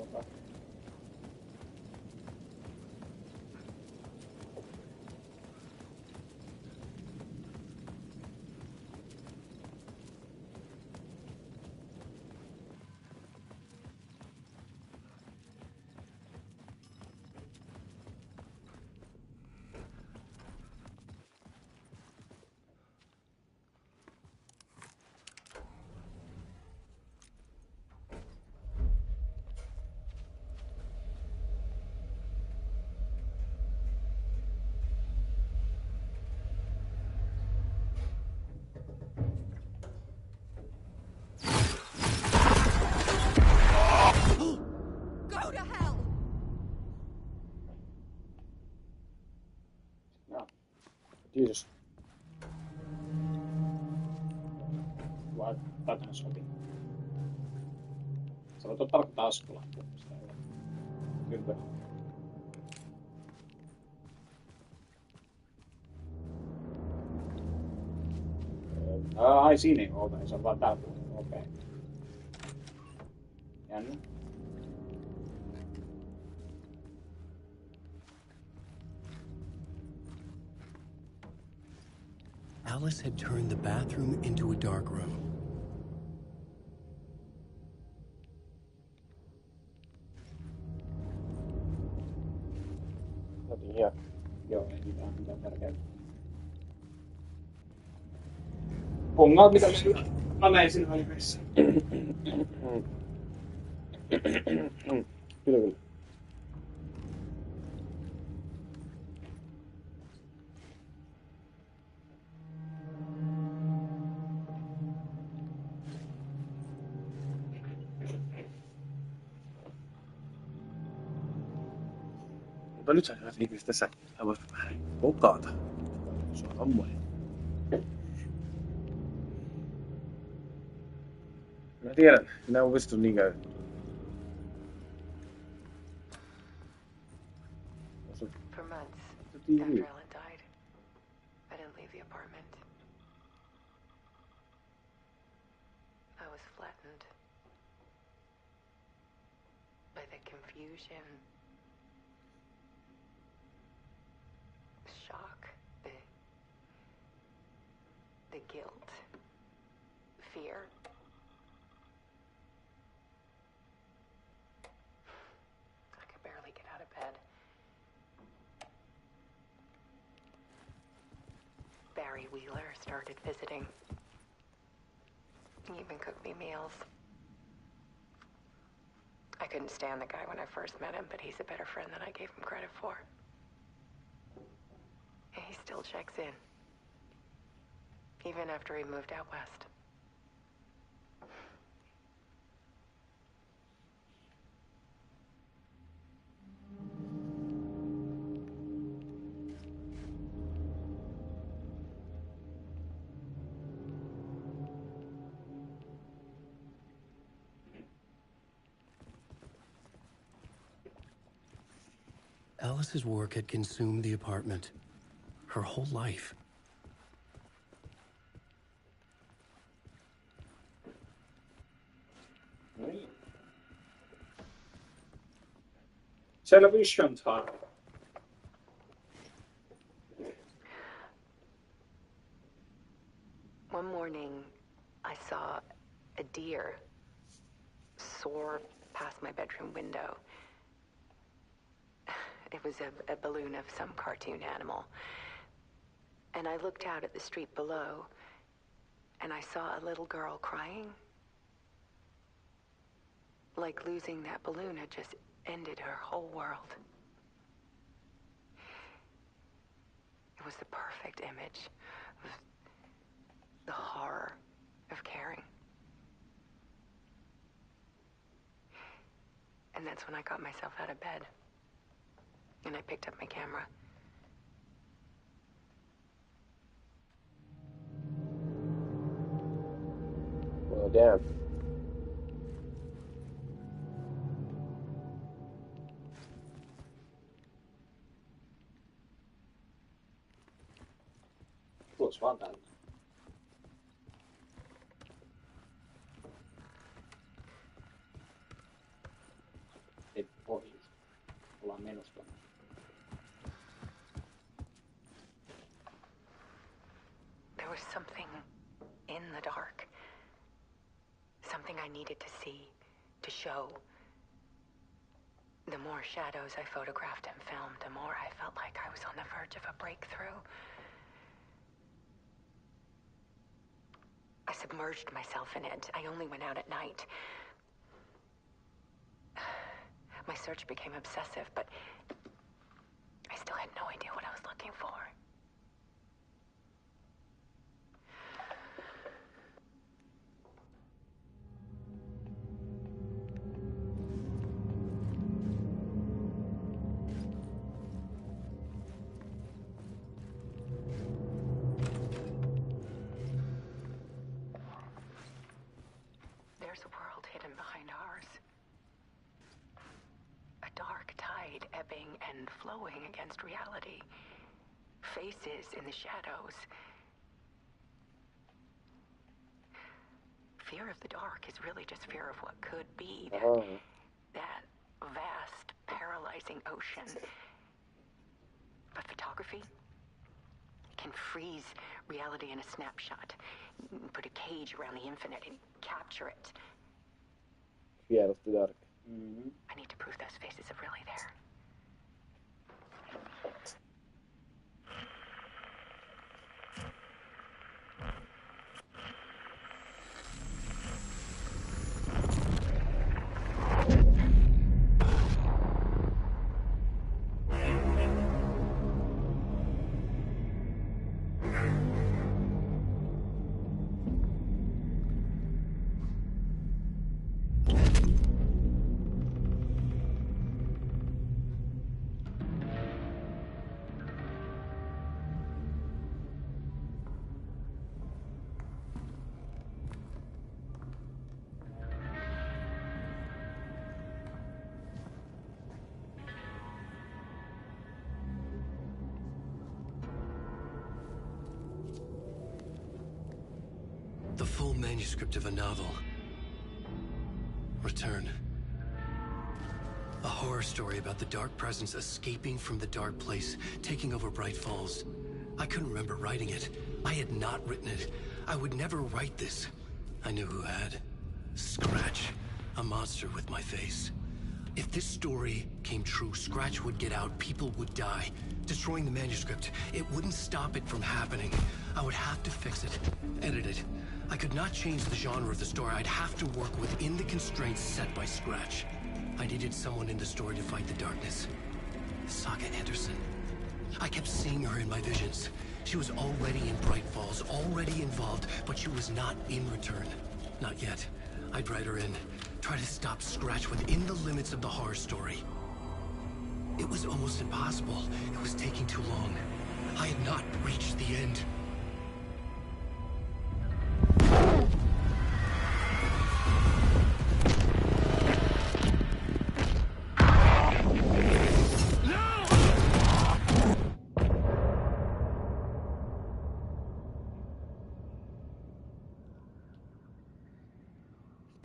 S1: Jesus.
S2: Vai tätä sopii. Sä voit ottaa vaikka taskulampua. Kyllä. Ai siinä ei ole, se on vaan täällä puolella. Okei. Jännä.
S3: Alice had turned the bathroom into a dark room.
S1: Nothing here.
S2: Joo, ei mitään tärkeää. Pongaat mitä mä näin siinä välissä.
S1: Kyllä. Mutta nyt sä hyvät ihmiset tässä voisi vähän pokaata. Se on tommoinen. Mä tiedän, minä on vistu niin käy.
S9: For months, after I'll apartment. I was flattened by the confusion, shock, the guilt, fear. I could barely get out of bed. Barry Wheeler started visiting. He even cooked me meals. I couldn't stand the guy when I first met him, but he's a better friend than I gave him credit for. And he still checks in. Even after he moved out west.
S3: Alice's work had consumed the apartment. Her whole life.
S2: Television time.
S9: One morning, I saw a deer soar past my bedroom window. It was a balloon of some cartoon animal. And I looked out at the street below, and I saw a little girl crying. Like losing that balloon had just ended her whole world. It was the perfect image of the horror of caring. And that's when I got myself out of bed. And I picked up my camera.
S1: Well, damn.
S2: Tuossa vaan tällä. Ei pohjista. Ollaan menossa.
S9: There was something in the dark. Something I needed to see, to show. The more shadows I photographed and filmed, the more I felt like I was on the verge of a breakthrough. I submerged myself in it. I only went out at night. My search became obsessive, but I still had no idea what I was looking for. There's a world hidden behind ours. A dark tide ebbing and flowing against reality. Faces in the shadows. Fear of the dark is really just fear of what could be. That vast, paralyzing ocean. But photography can freeze reality in a snapshot. Put a cage around the infinite and capture it.
S1: Fear of the dark.
S9: I need to prove those faces are really there.
S3: old manuscript of a novel. Return. A horror story about the dark presence escaping from the dark place, taking over Bright Falls. I couldn't remember writing it. I had not written it. I would never write this. I knew who had. Scratch. A monster with my face. If this story came true, Scratch would get out, people would die. Destroying the manuscript, it wouldn't stop it from happening. I would have to fix it, edit it. I could not change the genre of the story. I'd have to work within the constraints set by Scratch. I needed someone in the story to fight the darkness. Saga Anderson. I kept seeing her in my visions. She was already in Bright Falls, already involved, but she was not in Return. Not yet. I'd write her in. Try to stop Scratch within the limits of the horror story. It was almost impossible. It was taking too long. I had not reached the end.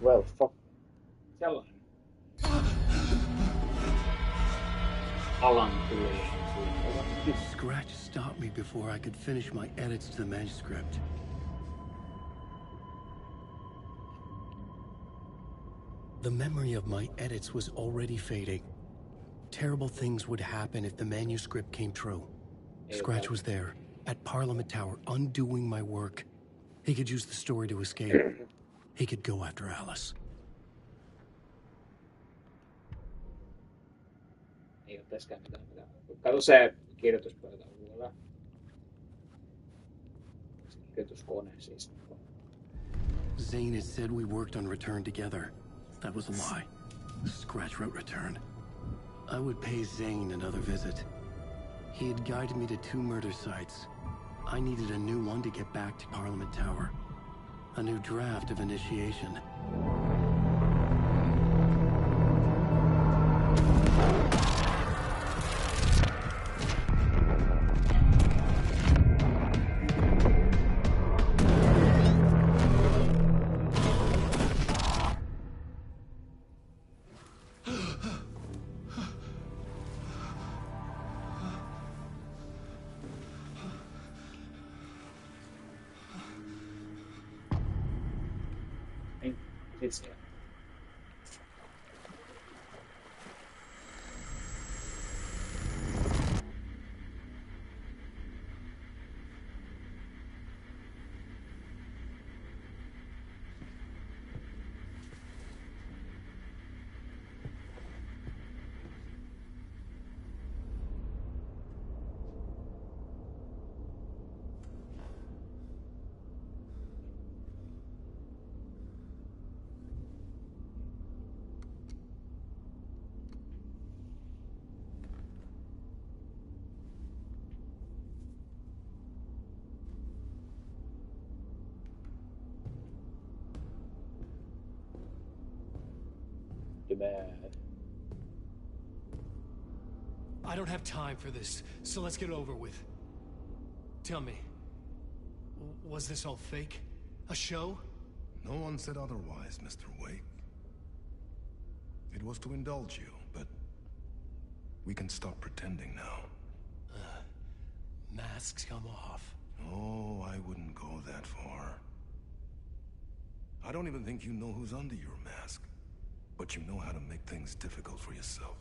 S1: Well, fuck.
S2: Sellainen. Alan tuli.
S3: Scratch stopped me before I could finish my edits to the manuscript. The memory of my edits was already fading. Terrible things would happen if the manuscript came true. Scratch was there, at Parliament Tower, undoing my work. He could use the story to escape. He could go after Alice.
S2: Ei oo täskään mitään. Kato se kirjoituspöytä uudelleen. Kirjoituskone siis.
S3: Zane had said we worked on Return together. That was a lie. Scratch wrote Return. I would pay Zane another visit. He had guided me to 2 murder sites. I needed a new one to get back to Parliament Tower. A new draft of initiation.
S2: It's
S1: mad.
S3: I don't have time for this, so let's get over with. Tell me, was this all fake? A show?
S5: No one said otherwise, Mr. Wake. It was to indulge you, but we can stop pretending now.
S3: Masks come off.
S5: Oh, I wouldn't go that far. I don't even think you know who's under your mask, but you know how to make things difficult for yourself.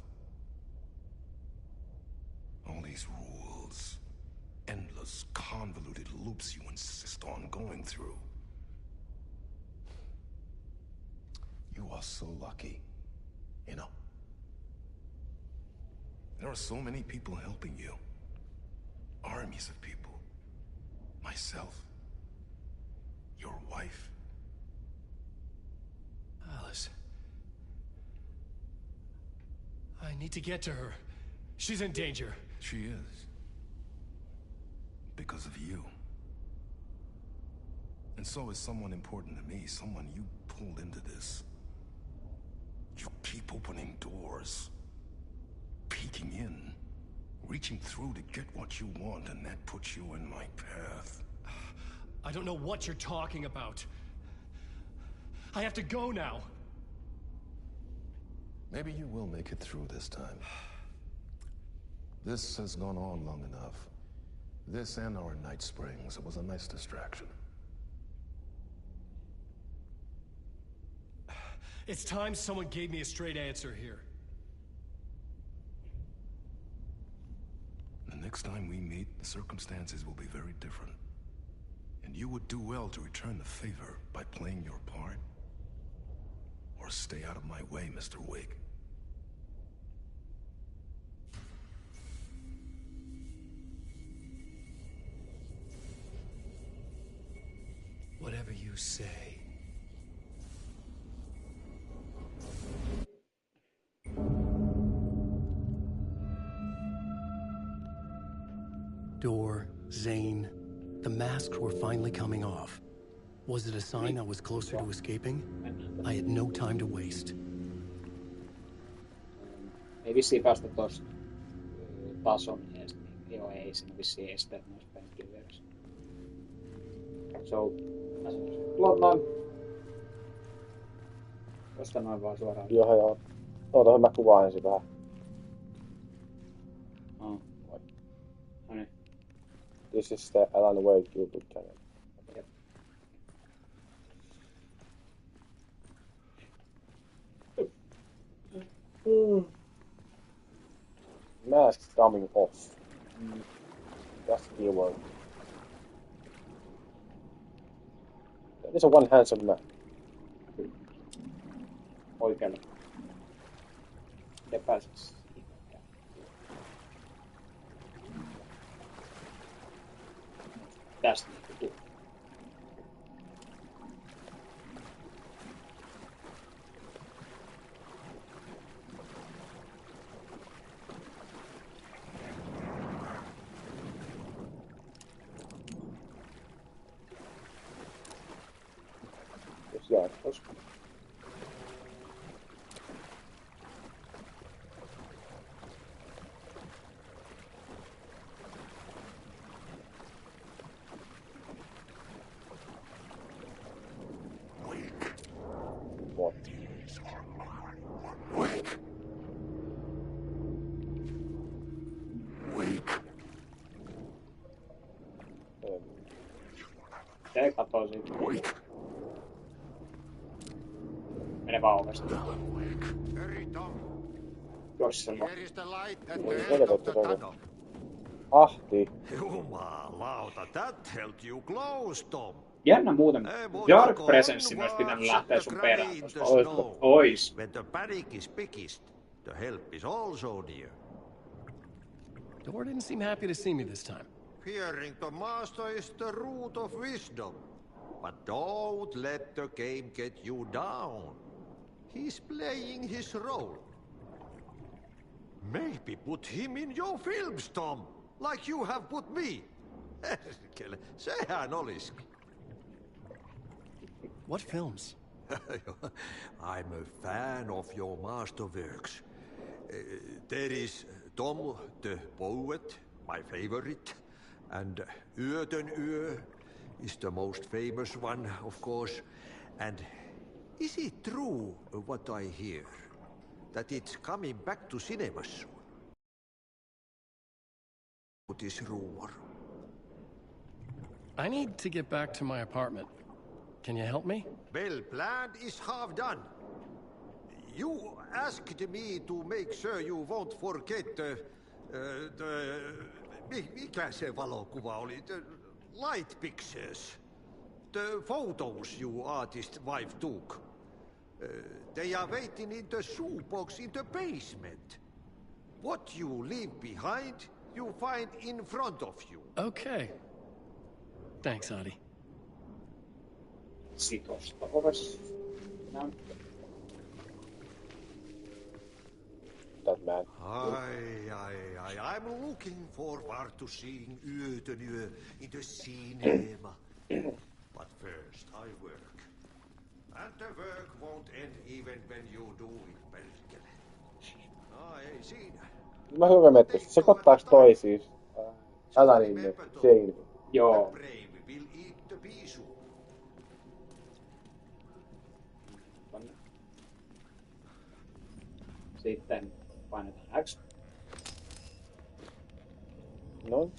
S5: All these rules, endless, convoluted loops you insist on going through. You are so lucky, you know. There are so many people helping you. Armies of people. Myself. Your wife.
S3: Alice. I need to get to her. She's in danger.
S5: She is. Because of you. And so is someone important to me, someone you pulled into this. You keep opening doors. Peeking in. Reaching through to get what you want, and that puts you in my path.
S3: I don't know what you're talking about. I have to go now.
S10: Maybe you will make it through this time. This has gone on long enough. This and our night springs. It was a nice distraction.
S3: It's time someone gave me a straight answer here.
S10: The next time we meet, the circumstances will be very different. And you would do well to return the favor by playing your part. Or stay out of my way, Mr. Wake.
S3: Whatever you say. Door, Zane, the masks were finally coming off. Was it a sign I was closer to escaping? I had no time to waste.
S2: Ei vissiin päästä tosta tason edestä. Joo, ei siinä vissiin esteet noissa penkkivieressä. So, tulot noin. Tosta noin vaan suoraan.
S1: Joo. Oota, mä kuvaan ensin vähän.
S2: No niin.
S1: This is the Alan Wake YouTube channel.
S2: Yep.
S1: Mask coming off. That's the key word. That is a one handsome man.
S2: Oikealle. Ja pääsis. Tästä niinku tuu.
S1: Jos jaettaisi. What?
S2: Se katoo siitä. Mene vaan ovesta. Juoksi sen vaan.
S1: Ahti.
S11: Jumalauta, that held you close, Tom.
S2: Jännä muuten. Dark Presence olisi pitänyt lähteä sun perään, koska ois.
S11: When the panic is biggest, the help is also near.
S3: Door didn't seem happy to see me this time.
S11: Fearing the master is the root of wisdom. But don't let the game get you down. He's playing his role. Maybe put him in your films, Tom, like you have put me. Sehän olisi.
S3: What films?
S11: I'm a fan of your masterworks. There is Tom the Poet, my favorite, and Yötön Yö is the most famous one, of course. And is it true what I hear, that it's coming back to cinemas soon? This rumor.
S3: I need to get back to my apartment. Can you help me?
S11: Well, plan is half done. You asked me to make sure you won't forget mikä se valokuva oli? The light pictures. The photos you artist wife took. They are waiting in the shoebox in the basement. What you leave behind, you find in front of you.
S3: Okay. Thanks, Adi.
S2: Sitosta ovessa.
S1: That man.
S11: I'm looking forward to seeing Yötön Yö in the cinema. But first I work. And the work won't end even when you do it, perkele. Ei siinä.
S1: Mä hyvä miettiä, sekoittaaks toi siis Alanin ja Jane?
S2: Joo. Sitten painetaan X.
S1: No.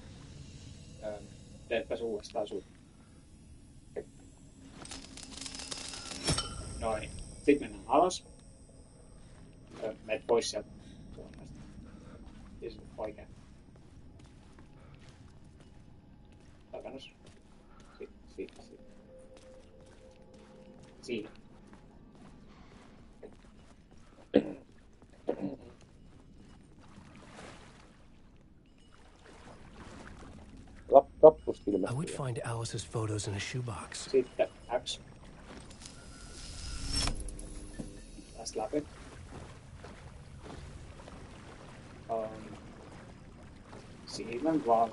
S2: Teettäs uudestaan sun. Noin. Sitten mennään alas. Meet pois sieltä huoneesta. Ja sitten oikein. Takannus. Sitten. Siinä.
S3: I would find Alice's photos in a shoebox.
S2: Sitten X. Tästä läpi. Siinä vaan.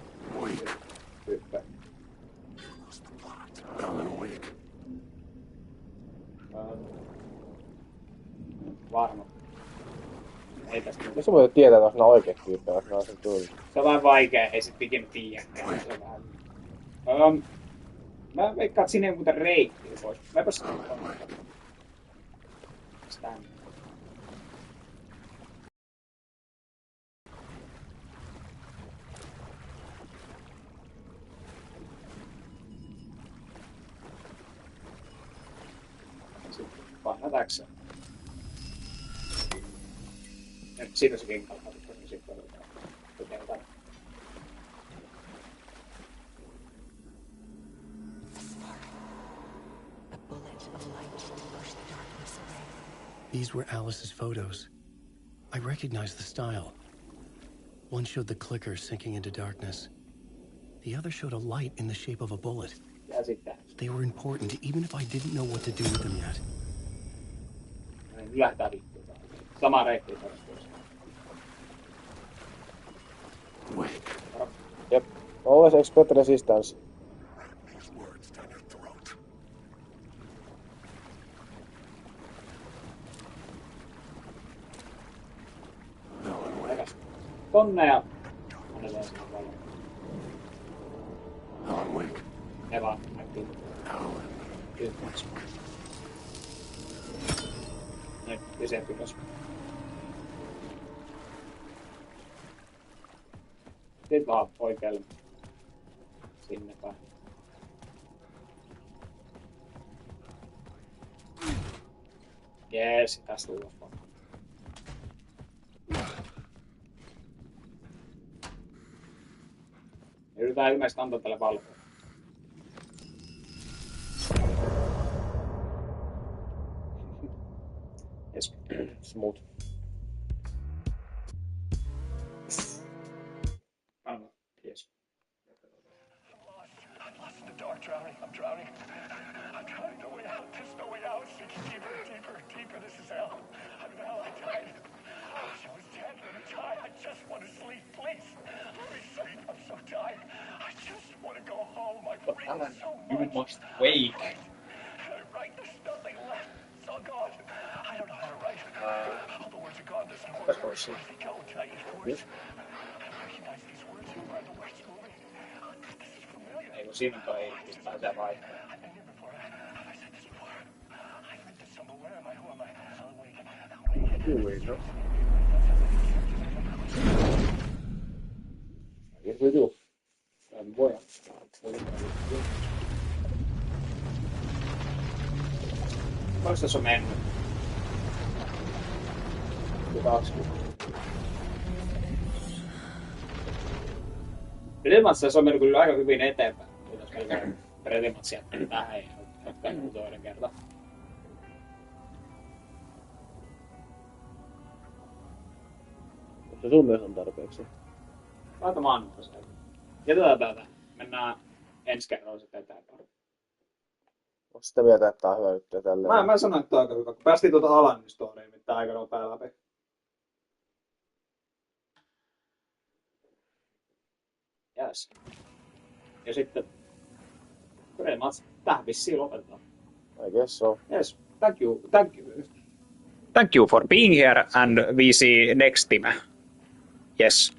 S2: Hyppää. Varma. Ei tästä.
S1: Jos voit tietää, että on oikein tyyppejä, jos on sen tullut.
S2: Se on vähän vaikea, ei sit ikinä tiedäkään. Se on vähän... mä veikkaan, että siinä ei muuta reittiä pois. Mäpäs sitä. Sitten painat X. Siitä se kinkalla katsotaan, niin sitten otetaan.
S3: These were Alice's photos. I recognized the style. One showed the clicker sinking into darkness. The other showed a light in the shape of a bullet. They were important, even if I didn't know what to do with them yet.
S2: Lähdetään liikkeelle. Sama reitti tarkoitus.
S1: Yep. Always expect resistance.
S2: Tonne ja annetaan sinne valon. Ne vaan näkyy. Yhtäks. Noin, ja sieltä ylös. Sitten vaan oikealle. Sinne päin. Jees, tästä ulos vaan. Yritetään ilmeisesti antaa tälle valvoa. Yes.
S1: Smooth.
S2: Yes.
S4: I'm lost in the dark, drowning. I'm drowning. I'm drowning. No way out. There's no way out. Sinking deeper, deeper, deeper. This is hell. I'm in hell. I died. I wish I was dead. Let me die. I just want to sleep. Please. Let me sleep. I'm so tired. I just want to go home. I breathe so much.
S2: You must wake.
S4: Right, there's nothing left. It's all gone. I don't know how to write. All the words are gone. There's no words. Where do they go? Can I use words? I recognize these words. Where are the words moving? This is familiar.
S2: Ei kun siinä toi pistää se vai.
S4: I've been here before. Have I said this before? I've read this somewhere. Where am I? Who am I? Awake.
S1: Yes, we do.
S2: Voi. Voiko tässä on mennyt? 20. Pretty se on mennyt kyllä aika hyvin eteenpäin. Voitaisiin melkein pretty much jättää tähän ja ottaa toinen kerta.
S1: Mutta sun myös on tarpeeksi.
S2: Laita mä annan sen. Jätetään tätä. Mennään ensi kerralla sitten eteenpäin.
S1: Onko sitä mieltä, että tää on hyvä juttu tälleen?
S2: Mä sanoin, että tää on aika hyvä. Kun päästiin tuota Alanin storyin, mitään aika nopea läpi. Yes. Ja sitten pretty much tähän vissiin lopetetaan.
S1: I guess so.
S2: Yes. Thank you. Thank you for being here and we see next time. Yes.